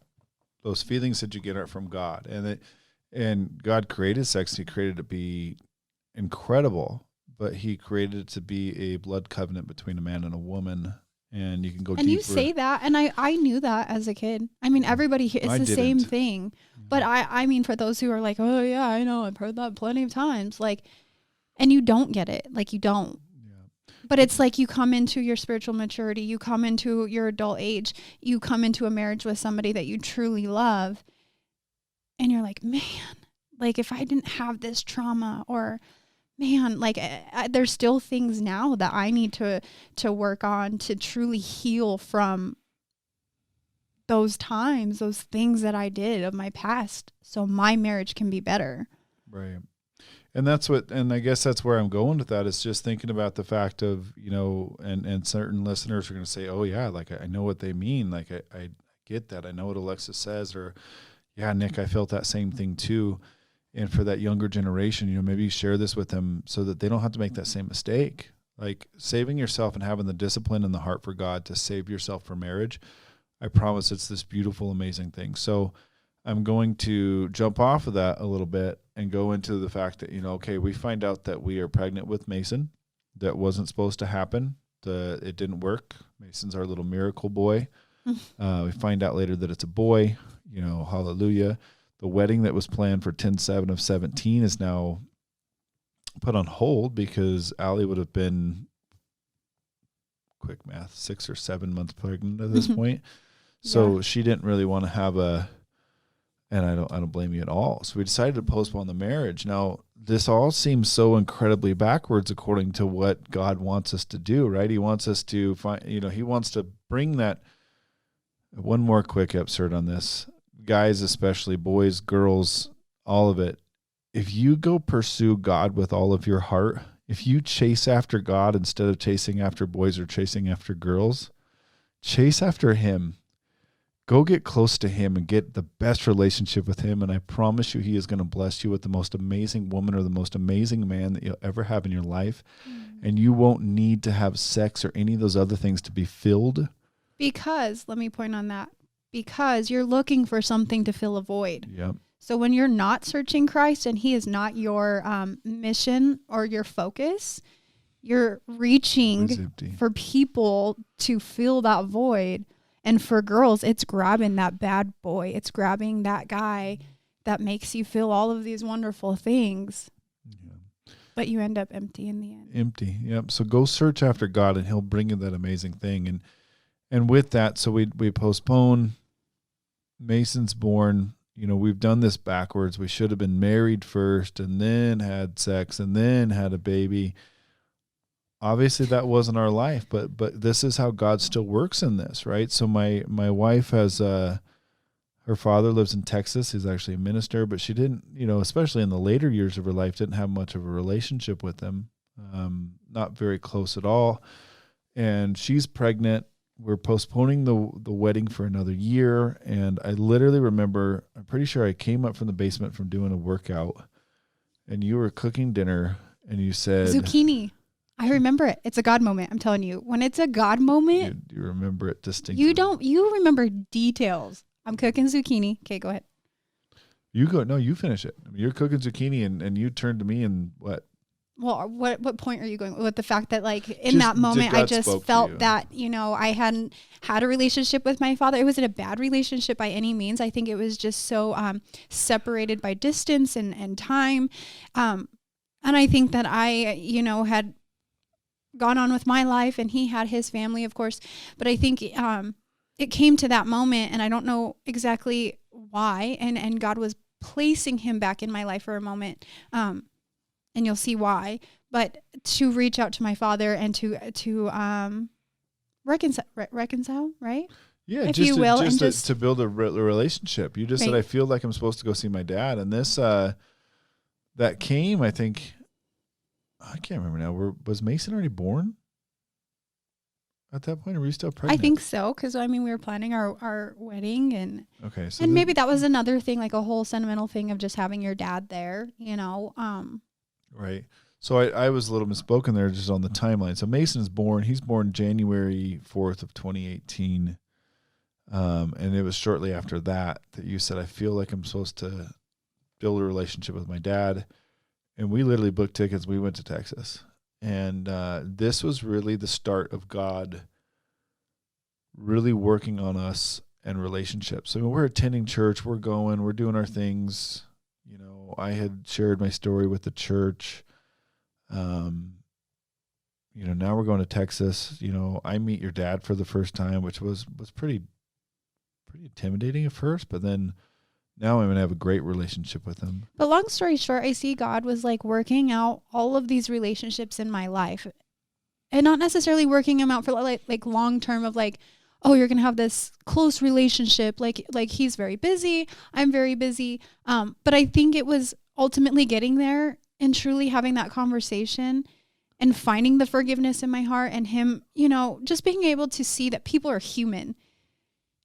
Speaker 1: those feelings that you get are from God, and God created sex. He created it to be incredible, but He created it to be a blood covenant between a man and a woman. And you can go deeper.
Speaker 2: And you say that, and I knew that as a kid. I mean, everybody here, it's the same thing. But I mean, for those who are like, oh yeah, I know, I've heard that plenty of times, like, and you don't get it, like you don't. Yeah. But it's like you come into your spiritual maturity, you come into your adult age, you come into a marriage with somebody that you truly love, and you're like, man, like if I didn't have this trauma, or man, like there's still things now that I need to work on to truly heal from those times, those things that I did of my past, so my marriage can be better.
Speaker 1: Right. And I guess that's where I'm going with that. Is just thinking about the fact of, and certain listeners are going to say, oh yeah, like I know what they mean. Like I get that. I know what Alexis says, or yeah, Nick, I felt that same thing too. And for that younger generation, maybe share this with them so that they don't have to make that same mistake. Like saving yourself and having the discipline and the heart for God to save yourself for marriage. I promise it's this beautiful, amazing thing. So I'm going to jump off of that a little bit and go into the fact that, okay, we find out that we are pregnant with Mason. That wasn't supposed to happen. It didn't work. Mason's our little miracle boy. We find out later that it's a boy, hallelujah. The wedding that was planned for 10/7/17 is now put on hold because Allie would have been, quick math, 6 or 7 months pregnant at this point. So she didn't really want to have and I don't blame you at all. So we decided to postpone the marriage. Now, this all seems so incredibly backwards according to what God wants us to do, right? He wants us to find, he wants to bring that. One more quick excerpt on this. Guys, especially boys, girls, all of it. If you go pursue God with all of your heart, if you chase after God instead of chasing after boys or chasing after girls, chase after him. Go get close to him and get the best relationship with him. And I promise you, he is going to bless you with the most amazing woman or the most amazing man that you'll ever have in your life. And you won't need to have sex or any of those other things to be filled. Because,
Speaker 2: let me point on that, because you're looking for something to fill a void.
Speaker 1: Yep.
Speaker 2: So when you're not searching Christ and he is not your mission or your focus, you're reaching for people to fill that void. And for girls, it's grabbing that bad boy. It's grabbing that guy that makes you feel all of these wonderful things. Yeah. But you end up empty in the end.
Speaker 1: Empty, yep. So go search after God and he'll bring you that amazing thing. And with that, so we postpone. Mason's born. We've done this backwards. We should have been married first and then had sex and then had a baby. Obviously that wasn't our life, but this is how God still works in this, right? So my wife has, her father lives in Texas. He's actually a minister, but she didn't, especially in the later years of her life, didn't have much of a relationship with him. Not very close at all. And she's pregnant. We're postponing the wedding for another year. And I literally remember, I'm pretty sure I came up from the basement from doing a workout and you were cooking dinner and you said
Speaker 2: zucchini. I remember it. It's a God moment. I'm telling you, when it's a God moment,
Speaker 1: you remember it distinctly.
Speaker 2: You remember details. I'm cooking zucchini. Okay, go ahead.
Speaker 1: You go. No, you finish it. I mean, you're cooking zucchini and you turned to me and what?
Speaker 2: Well, what point are you going with the fact that like in that moment, I just felt that, I hadn't had a relationship with my father. It wasn't a bad relationship by any means. I think it was just so separated by distance and time. And I think that I, had gone on with my life and he had his family, of course. But I think it came to that moment and I don't know exactly why. And God was placing him back in my life for a moment. And you'll see why, but to reach out to my father and to reconcile, right?
Speaker 1: Yeah, if you will, just to build a relationship. You just said, I feel like I'm supposed to go see my dad. And this, that came, I think, I can't remember now. Was Mason already born at that point? Or were you still pregnant?
Speaker 2: I think so. Cause we were planning our wedding and,
Speaker 1: okay. So
Speaker 2: and maybe that was another thing, like a whole sentimental thing of just having your dad there,
Speaker 1: Right. So I was a little misspoken there just on the timeline. So Mason is born. He's born January 4th of 2018. And it was shortly after that you said, I feel like I'm supposed to build a relationship with my dad. And we literally booked tickets. We went to Texas. And this was really the start of God really working on us and relationships. So we're attending church. We're going. We're doing our things. I had shared my story with the church. Now we're going to Texas. I meet your dad for the first time, which was pretty intimidating at first, but then now I'm going to have a great relationship with him.
Speaker 2: But long story short, I see God was like working out all of these relationships in my life and not necessarily working them out for like long term of like, oh, you're going to have this close relationship. Like he's very busy. I'm very busy. But I think it was ultimately getting there and truly having that conversation and finding the forgiveness in my heart, and him, just being able to see that people are human.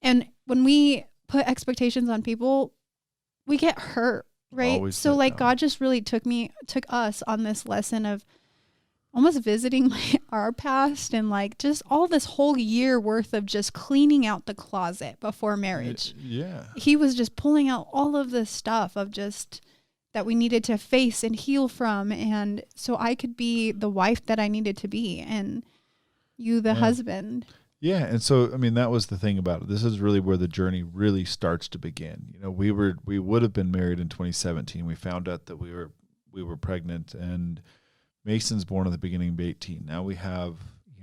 Speaker 2: And when we put expectations on people, we get hurt, right?
Speaker 1: Always
Speaker 2: So
Speaker 1: let
Speaker 2: like
Speaker 1: down.
Speaker 2: God just really took us on this lesson of almost visiting our past, and like just all this whole year worth of just cleaning out the closet before marriage.
Speaker 1: Yeah.
Speaker 2: He was just pulling out all of this stuff of just that we needed to face and heal from. And so I could be the wife that I needed to be, and you the husband.
Speaker 1: Yeah. And so, I mean, that was the thing about it. This is really where the journey really starts to begin. We would have been married in 2017. We found out that we were pregnant, and Mason's born at the beginning of 18. Now we have,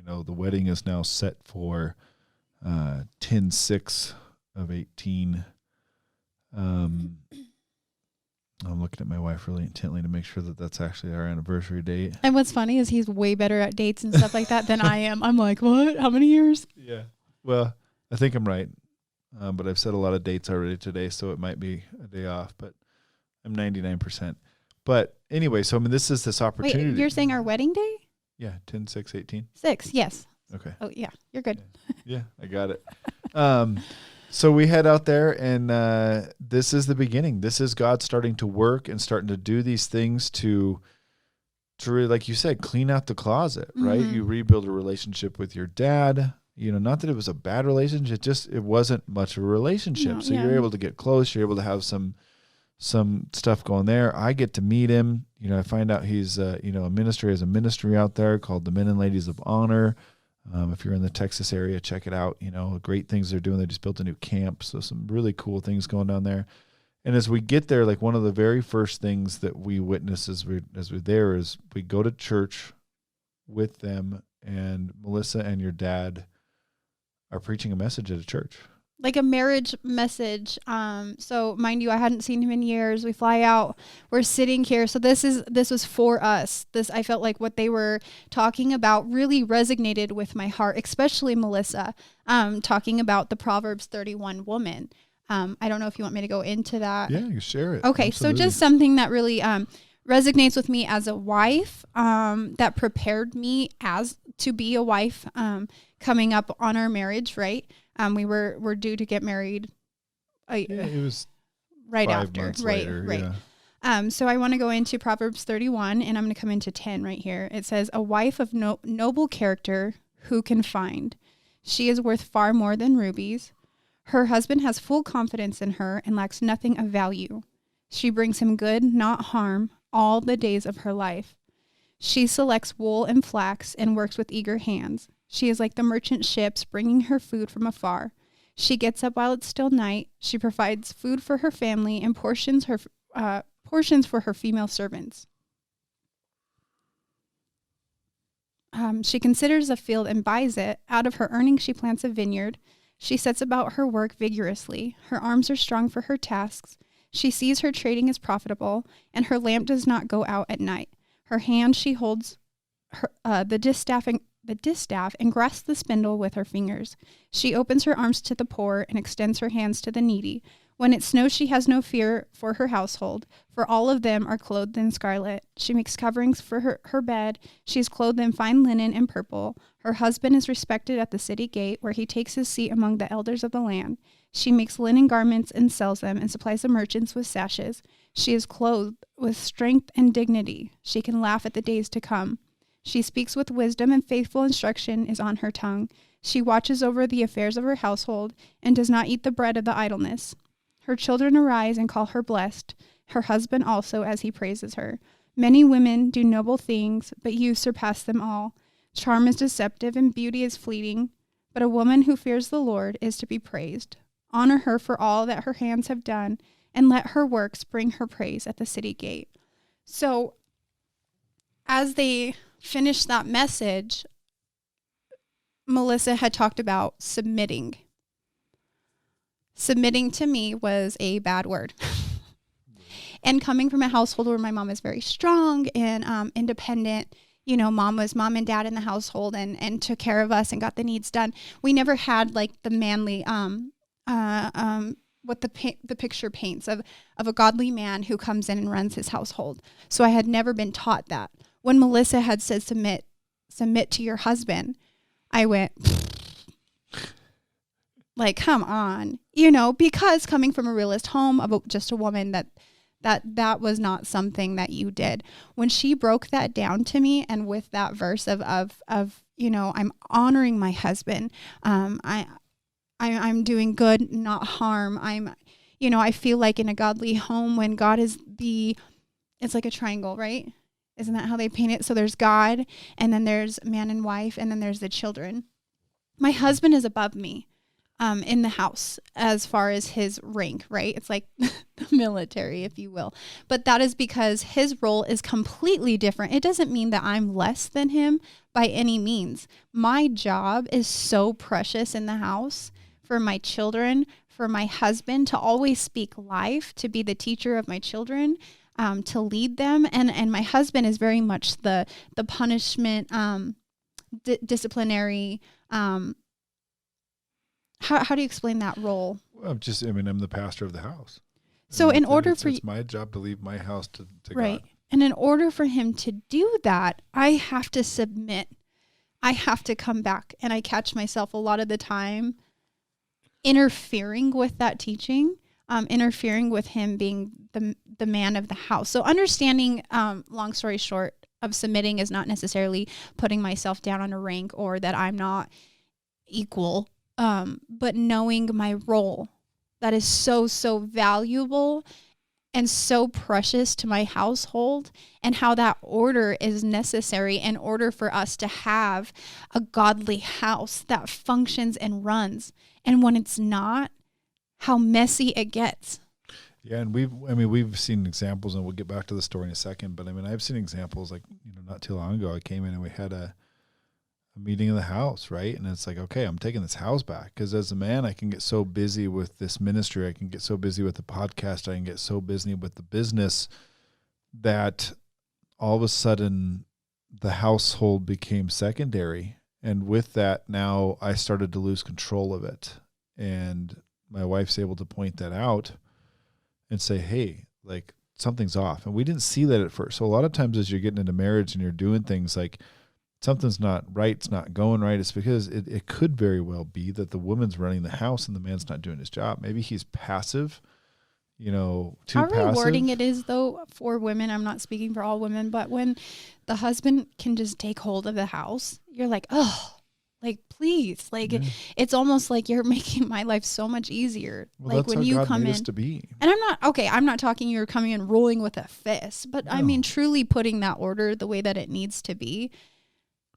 Speaker 1: the wedding is now set for 10/6 of 18. I'm looking at my wife really intently to make sure that that's actually our anniversary date.
Speaker 2: And what's funny is he's way better at dates and stuff like that than I am. I'm like, what? How many years?
Speaker 1: Yeah. Well, I think I'm right. But I've said a lot of dates already today, so it might be a day off, but I'm 99%. But anyway, so I mean, this is this opportunity.
Speaker 2: Wait, you're saying our wedding day?
Speaker 1: Yeah, 10/6/18.
Speaker 2: 6, yes.
Speaker 1: Okay.
Speaker 2: Oh, yeah, you're good.
Speaker 1: Yeah, I got it. So we head out there, and this is the beginning. This is God starting to work and starting to do these things to really, like you said, clean out the closet, right?
Speaker 2: Mm-hmm.
Speaker 1: You rebuild a relationship with your dad. Not that it was a bad relationship, just it wasn't much of a relationship.
Speaker 2: No,
Speaker 1: So
Speaker 2: yeah.
Speaker 1: you're able to get close. You're able to have some stuff going there. I get to meet him. I find out he's, a ministry, has a ministry out there called the Men and Ladies of Honor. If you're in the Texas area, check it out. Great things they're doing. They just built a new camp. So some really cool things going down there. And as we get there, like one of the very first things that we witness as we're there is we go to church with them, and Melissa and your dad are preaching a message at a church.
Speaker 2: Like a marriage message. So mind you, I hadn't seen him in years. We fly out, we're sitting here. So this was for us. I felt like what they were talking about really resonated with my heart, especially Melissa, talking about the Proverbs 31 woman. I don't know if you want me to go into that.
Speaker 1: Yeah, you share it.
Speaker 2: Okay.
Speaker 1: Absolutely.
Speaker 2: So just something that really, resonates with me as a wife, that prepared me to be a wife, coming up on our marriage, right? We were due to get married.
Speaker 1: It was
Speaker 2: right
Speaker 1: 5
Speaker 2: after,
Speaker 1: months
Speaker 2: right,
Speaker 1: later,
Speaker 2: right.
Speaker 1: Yeah.
Speaker 2: So I want to go into Proverbs 31, and I'm going to come into 10 right here. It says, "A wife of noble character, who can find? She is worth far more than rubies. Her husband has full confidence in her and lacks nothing of value. She brings him good, not harm, all the days of her life. She selects wool and flax and works with eager hands. She is like the merchant ships bringing her food from afar. She gets up while it's still night. She provides food for her family and portions for her female servants. She considers a field and buys it. Out of her earnings, she plants a vineyard. She sets about her work vigorously. Her arms are strong for her tasks. She sees her trading is profitable, and her lamp does not go out at night. Her hand she holds the distaff and grasps the spindle with her fingers. She opens her arms to the poor and extends her hands to the needy. When it snows, she has no fear for her household, for all of them are clothed in scarlet. She makes coverings for her bed. She is clothed in fine linen and purple. Her husband is respected at the city gate, where he takes his seat among the elders of the land. She makes linen garments and sells them, and supplies the merchants with sashes. She is clothed with strength and dignity. She can laugh at the days to come. She speaks with wisdom, and faithful instruction is on her tongue. She watches over the affairs of her household and does not eat the bread of the idleness. Her children arise and call her blessed, her husband also, as he praises her. Many women do noble things, but you surpass them all. Charm is deceptive and beauty is fleeting, but a woman who fears the Lord is to be praised. Honor her for all that her hands have done, and let her works bring her praise at the city gate." So as they finished that message, Melissa had talked about submitting. Submitting to me was a bad word. And coming from a household where my mom is very strong and independent, mom was mom and dad in the household and took care of us and got the needs done. We never had like the manly, what the picture paints of a godly man who comes in and runs his household. So I had never been taught that. When Melissa had said, submit to your husband, I went, like, come on, because coming from a realist home about just a woman that was not something that you did. When she broke that down to me, and with that verse of I'm honoring my husband, I'm doing good, not harm. I feel like in a godly home when God is it's like a triangle, right? Isn't that how they paint it? So there's God, and then there's man and wife, and then there's the children. My husband is above me. In the house as far as his rank, right? It's like the military, if you will. But that is because his role is completely different. It doesn't mean that I'm less than him by any means. My job is so precious in the house for my children, for my husband to always speak life, to be the teacher of my children, to lead them. And my husband is very much the punishment, disciplinary, How do you explain that role?
Speaker 1: I'm the pastor of the house.
Speaker 2: So in order for
Speaker 1: it's my job to leave my house to
Speaker 2: right.
Speaker 1: God.
Speaker 2: And in order for him to do that, I have to submit. I have to come back. And I catch myself a lot of the time interfering with that teaching, interfering with him being the man of the house. So understanding, long story short, of submitting is not necessarily putting myself down on a rank or that I'm not equal. But knowing my role, that is so, so valuable and so precious to my household, and how that order is necessary in order for us to have a godly house that functions and runs. And when it's not, how messy it gets.
Speaker 1: Yeah, and we've seen examples, and we'll get back to the story in a second, but I've seen examples like, not too long ago I came in and we had a meeting in the house, right? And it's like, okay, I'm taking this house back, because as a man, I can get so busy with this ministry, I can get so busy with the podcast, I can get so busy with the business that all of a sudden the household became secondary. And with that, now I started to lose control of it. And my wife's able to point that out and say, hey, like, something's off. And we didn't see that at first. So a lot of times as you're getting into marriage and you're doing things like, something's not right, it's not going right, it's because it could very well be that the woman's running the house and the man's not doing his job. Maybe he's passive, too
Speaker 2: How
Speaker 1: passive.
Speaker 2: rewarding it is, though, for women. I'm not speaking for all women, but when the husband can just take hold of the house, you're like, oh, like, please. Like, it's almost like you're making my life so much easier.
Speaker 1: Well,
Speaker 2: like,
Speaker 1: that's
Speaker 2: when
Speaker 1: how
Speaker 2: you
Speaker 1: God
Speaker 2: come
Speaker 1: made
Speaker 2: in.
Speaker 1: us to be.
Speaker 2: And I'm not talking you're coming in rolling with a fist, but I mean, truly putting that order the way that it needs to be.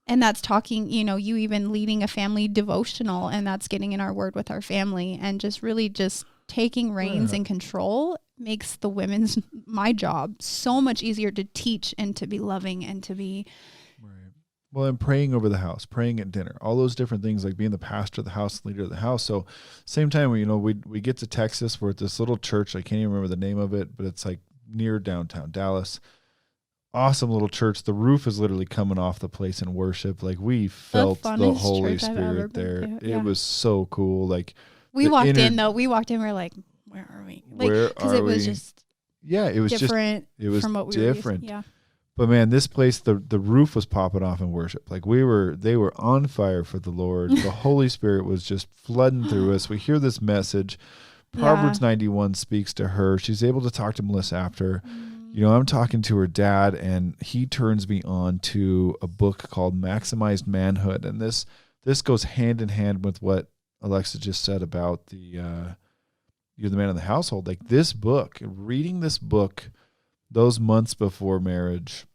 Speaker 2: And that's talking, you even leading a family devotional, and that's getting in our word with our family, and just really just taking reins and control makes my job so much easier to teach and to be loving and to be.
Speaker 1: Right. Well, and praying over the house, praying at dinner, all those different things, like being the pastor of the house, leader of the house. So same time, we get to Texas, we're at this little church. I can't even remember the name of it, but it's like near downtown Dallas. Awesome little church. The roof is literally coming off the place in worship. Like, we felt the Holy Spirit there. It was so cool. Like,
Speaker 2: we walked in, we're like, where are we? Like, because it was just
Speaker 1: it was
Speaker 2: different.
Speaker 1: It was
Speaker 2: from what we
Speaker 1: different.
Speaker 2: Were used. Yeah.
Speaker 1: But man, this place, the roof was popping off in worship. Like, they were on fire for the Lord. The Holy Spirit was just flooding through us. We hear this message. Proverbs 91 speaks to her. She's able to talk to Melissa after. I'm talking to her dad, and he turns me on to a book called Maximized Manhood. And this goes hand in hand with what Alexa just said about you're the man of the household. Like, this book, reading this book those months before marriage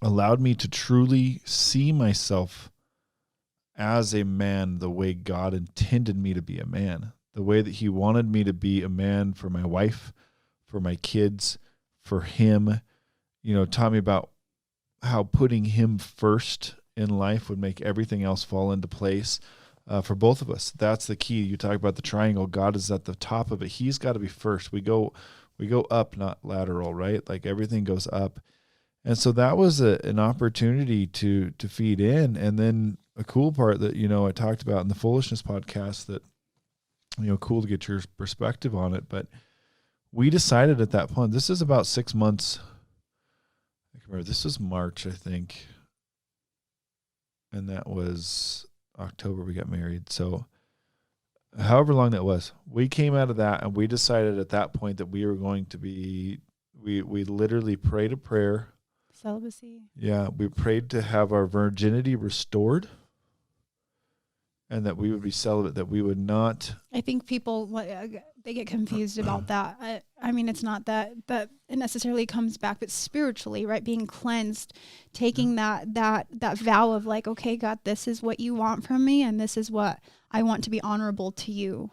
Speaker 1: allowed me to truly see myself as a man the way God intended me to be a man, the way that he wanted me to be a man for my wife, for my kids, for him. Taught me about how putting him first in life would make everything else fall into place for both of us. That's the key. You talk about the triangle. God is at the top of it. He's got to be first. We go up, not lateral, right? Like, everything goes up. And so that was an opportunity to feed in. And then a cool part that, I talked about in the Foolishness podcast that, cool to get your perspective on it. But we decided at that point, this is about 6 months. I can remember, this was March, I think. And that was October we got married. So however long that was, we came out of that and we decided at that point that we were going to be, we literally prayed a prayer.
Speaker 2: Celibacy.
Speaker 1: Yeah, we prayed to have our virginity restored and that we would be celibate, that we would not.
Speaker 2: I think people, they get confused about that. I mean, it's not that it necessarily comes back, but spiritually, right? Being cleansed, taking that vow of like, okay, God, this is what you want from me, and this is what I want to be honorable to you.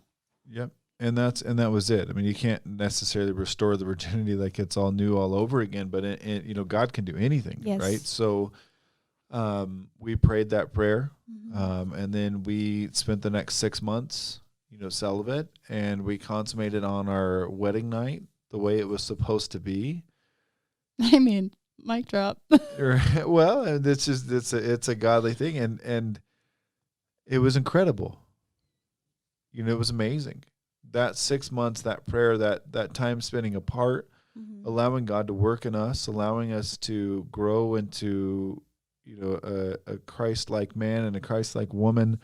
Speaker 1: Yep. And that was it. I mean, you can't necessarily restore the virginity like it's all new all over again, but God can do anything,
Speaker 2: yes.
Speaker 1: right? So we prayed that prayer, and then we spent the next 6 months, celibate, and we consummated on our wedding night the way it was supposed to be.
Speaker 2: I mean, mic drop.
Speaker 1: Well, and it's a godly thing, and it was incredible. It was amazing. That 6 months, that prayer, that time spending apart, allowing God to work in us, allowing us to grow into, a Christ-like man and a Christ-like woman,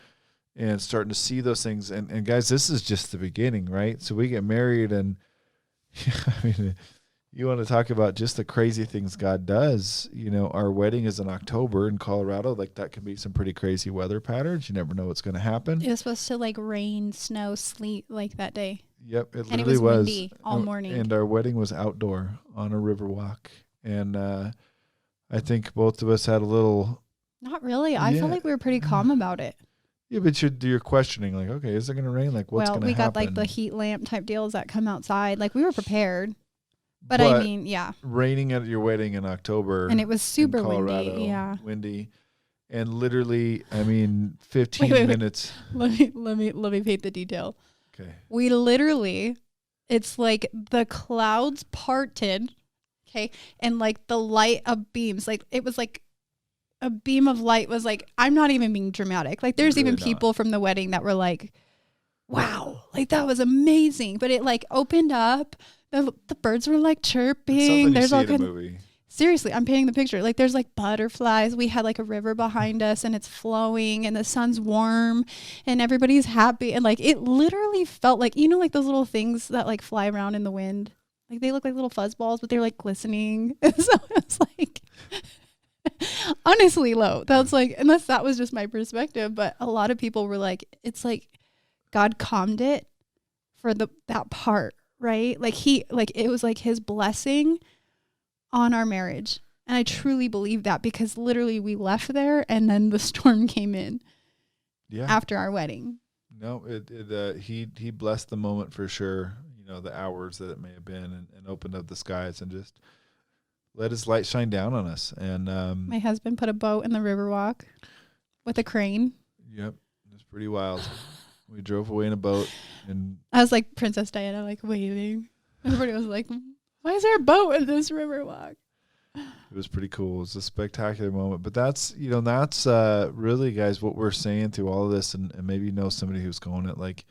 Speaker 1: and starting to see those things. And guys, this is just the beginning, right? So we get married, and I mean, you want to talk about just the crazy things God does. Our wedding is in October in Colorado. Like, that can be some pretty crazy weather patterns. You never know what's going to happen.
Speaker 2: It was supposed to rain, snow, sleet like that day.
Speaker 1: Yep, it
Speaker 2: and
Speaker 1: literally
Speaker 2: it was windy all morning.
Speaker 1: And our wedding was outdoor on a river walk. And I think both of us had a little.
Speaker 2: Not really. I felt like we were pretty calm about it.
Speaker 1: Yeah, but you're questioning, like, okay, is it going to rain? Like, what's going to happen?
Speaker 2: Well, we got the heat lamp type deals that come outside. Like, we were prepared. But I mean, yeah.
Speaker 1: Raining at your wedding in October.
Speaker 2: And it was super
Speaker 1: Colorado,
Speaker 2: windy. Yeah.
Speaker 1: Windy. And literally, 15 minutes.
Speaker 2: Let me paint the detail.
Speaker 1: Okay.
Speaker 2: We literally, it's like the clouds parted, okay? And the light of beams, it was like a beam of light was I'm not even being dramatic. There's really even people from the wedding that were like, wow, that was amazing. But it opened up. The birds were chirping. There's all kind of, seriously, I'm painting the picture. There's butterflies. We had a river behind us, and it's flowing, and the sun's warm, and everybody's happy. And it literally felt like, those little things that fly around in the wind. They look like little fuzz balls, but they're quistening. And so it's honestly, low. That's unless that was just my perspective, but a lot of people were it's God calmed it for that part. Right? It was his blessing on our marriage. And I truly believe that, because literally we left there and then the storm came in after our wedding.
Speaker 1: No, he blessed the moment for sure. The hours that it may have been, and opened up the skies and just let his light shine down on us. And
Speaker 2: my husband put a boat in the Riverwalk with a crane.
Speaker 1: Yep. It was pretty wild. We drove away in a boat, and
Speaker 2: I was like Princess Diana, waving. Everybody was like, why is there a boat in this river walk?
Speaker 1: It was pretty cool. It was a spectacular moment. But that's really, guys, what we're saying through all of this, and maybe somebody who's going it,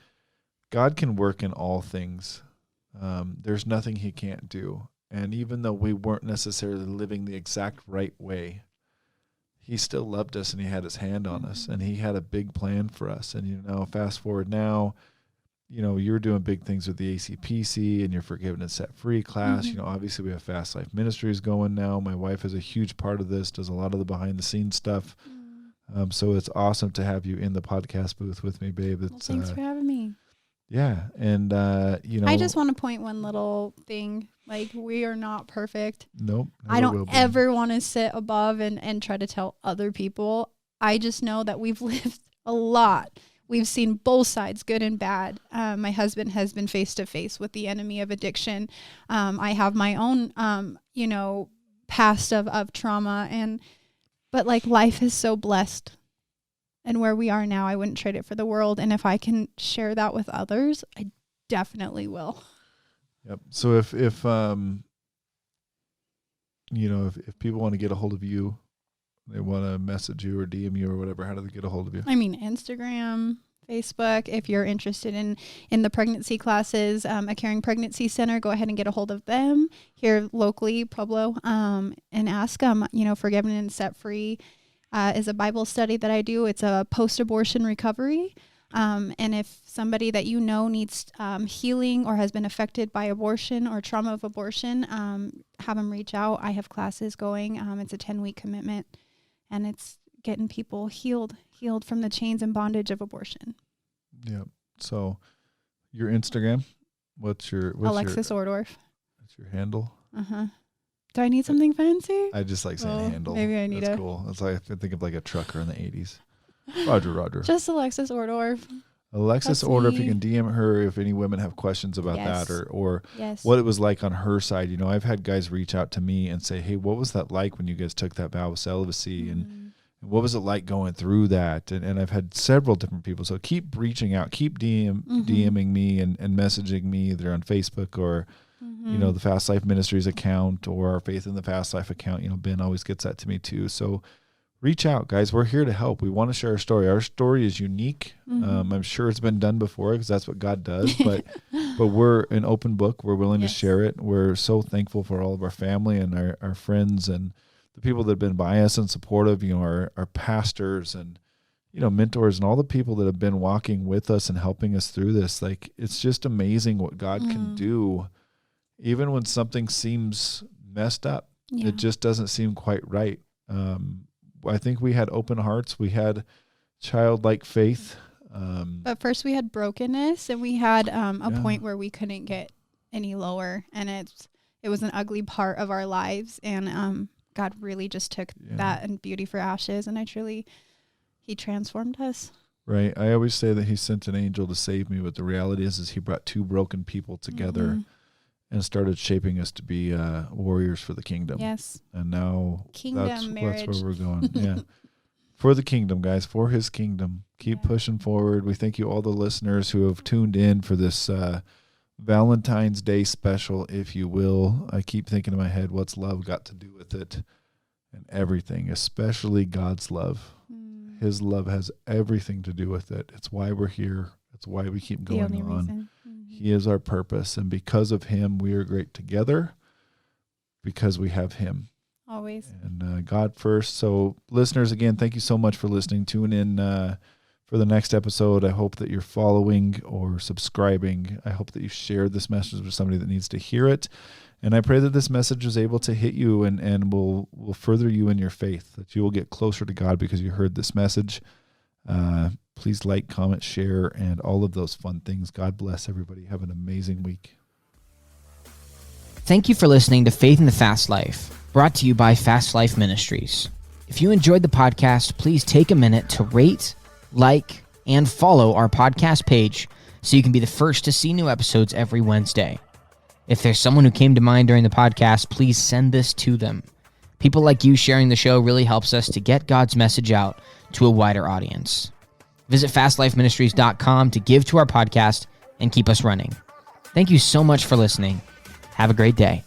Speaker 1: God can work in all things. There's nothing he can't do. And even though we weren't necessarily living the exact right way, he still loved us, and he had his hand on us, and he had a big plan for us. And, fast forward now, you're doing big things with the ACPC and your Forgiven and Set Free class. Obviously we have Fast Life Ministries going now. My wife is a huge part of this, does a lot of the behind the scenes stuff. So it's awesome to have you in the podcast booth with me, babe.
Speaker 2: Thanks for having me.
Speaker 1: Yeah. And,
Speaker 2: I just want to point one little thing. We are not perfect.
Speaker 1: Nope.
Speaker 2: I don't ever want to sit above and try to tell other people. I just know that we've lived a lot. We've seen both sides, good and bad. My husband has been face to face with the enemy of addiction. I have my own, past of trauma, but life is so blessed. And where we are now, I wouldn't trade it for the world. And if I can share that with others, I definitely will.
Speaker 1: Yep. So if if people want to get a hold of you, they want to message you or DM you or whatever, how do they get a hold of you?
Speaker 2: I mean, Instagram, Facebook. If you're interested in the pregnancy classes, a Caring Pregnancy Center, go ahead and get a hold of them here locally, Pueblo, and ask them. Forgiven and Set Free is a Bible study that I do. It's a post-abortion recovery. And if somebody that needs healing or has been affected by abortion or trauma of abortion, have them reach out. I have classes going. It's a 10-week commitment, and it's getting people healed from the chains and bondage of abortion.
Speaker 1: Yeah. So your Instagram, what's
Speaker 2: Alexis Ordorf.
Speaker 1: What's your handle?
Speaker 2: Uh-huh. Do I need something fancy?
Speaker 1: I just like saying handle.
Speaker 2: Maybe I need
Speaker 1: That's cool. It's like I think of like a trucker in the 80s. Roger.
Speaker 2: Just Alexis Ordorf.
Speaker 1: Alexis
Speaker 2: That's
Speaker 1: Ordorf,
Speaker 2: me.
Speaker 1: you can DM her if any women have questions about
Speaker 2: Yes.
Speaker 1: that or
Speaker 2: Yes.
Speaker 1: what it was like on her side. I've had guys reach out to me and say, hey, what was that like when you guys took that vow of celibacy? And what was it like going through that? And I've had several different people. So keep reaching out, keep DMing me and messaging me either on Facebook or, the Fast Life Ministries account or our Faith in the Fast Life account. Ben always gets that to me too. So reach out, guys. We're here to help. We want to share our story. Our story is unique. I'm sure it's been done before because that's what God does. But we're an open book. We're willing to share it. We're so thankful for all of our family and our friends and the people that have been by us and supportive. Our pastors and mentors and all the people that have been walking with us and helping us through this. Like, it's just amazing what God can do, even when something seems messed up.
Speaker 2: Yeah.
Speaker 1: It just doesn't seem quite right. I think we had open hearts. We had childlike faith.
Speaker 2: But first we had brokenness, and we had a point where we couldn't get any lower, and it was an ugly part of our lives. And God really just took that and beauty for ashes, and He transformed us. Right.
Speaker 1: I always say that He sent an angel to save me, but the reality is He brought two broken people together and started shaping us to be warriors for the kingdom.
Speaker 2: Yes.
Speaker 1: And now that's
Speaker 2: marriage.
Speaker 1: where we're going. Yeah. For the kingdom, guys, for His kingdom. Keep pushing forward. We thank you, all the listeners who have tuned in for this Valentine's Day special, if you will. I keep thinking in my head, what's love got to do with it? And everything, especially God's love. His love has everything to do with it. It's why we're here. It's why we keep going on.
Speaker 2: Reason.
Speaker 1: He is our purpose. And because of Him, we are great together because we have Him.
Speaker 2: Always.
Speaker 1: And God first. So listeners, again, thank you so much for listening. Tune in for the next episode. I hope that you're following or subscribing. I hope that you share this message with somebody that needs to hear it. And I pray that this message is able to hit you and will further you in your faith, that you will get closer to God because you heard this message. Please like, comment, share, and all of those fun things. God bless everybody. Have an amazing week.
Speaker 3: Thank you for listening to Faith in the Fast Life, brought to you by Fast Life Ministries. If you enjoyed the podcast, please take a minute to rate, like, and follow our podcast page so you can be the first to see new episodes every Wednesday. If there's someone who came to mind during the podcast, please send this to them. People like you sharing the show really helps us to get God's message out to a wider audience. Visit fastlifeministries.com to give to our podcast and keep us running. Thank you so much for listening. Have a great day.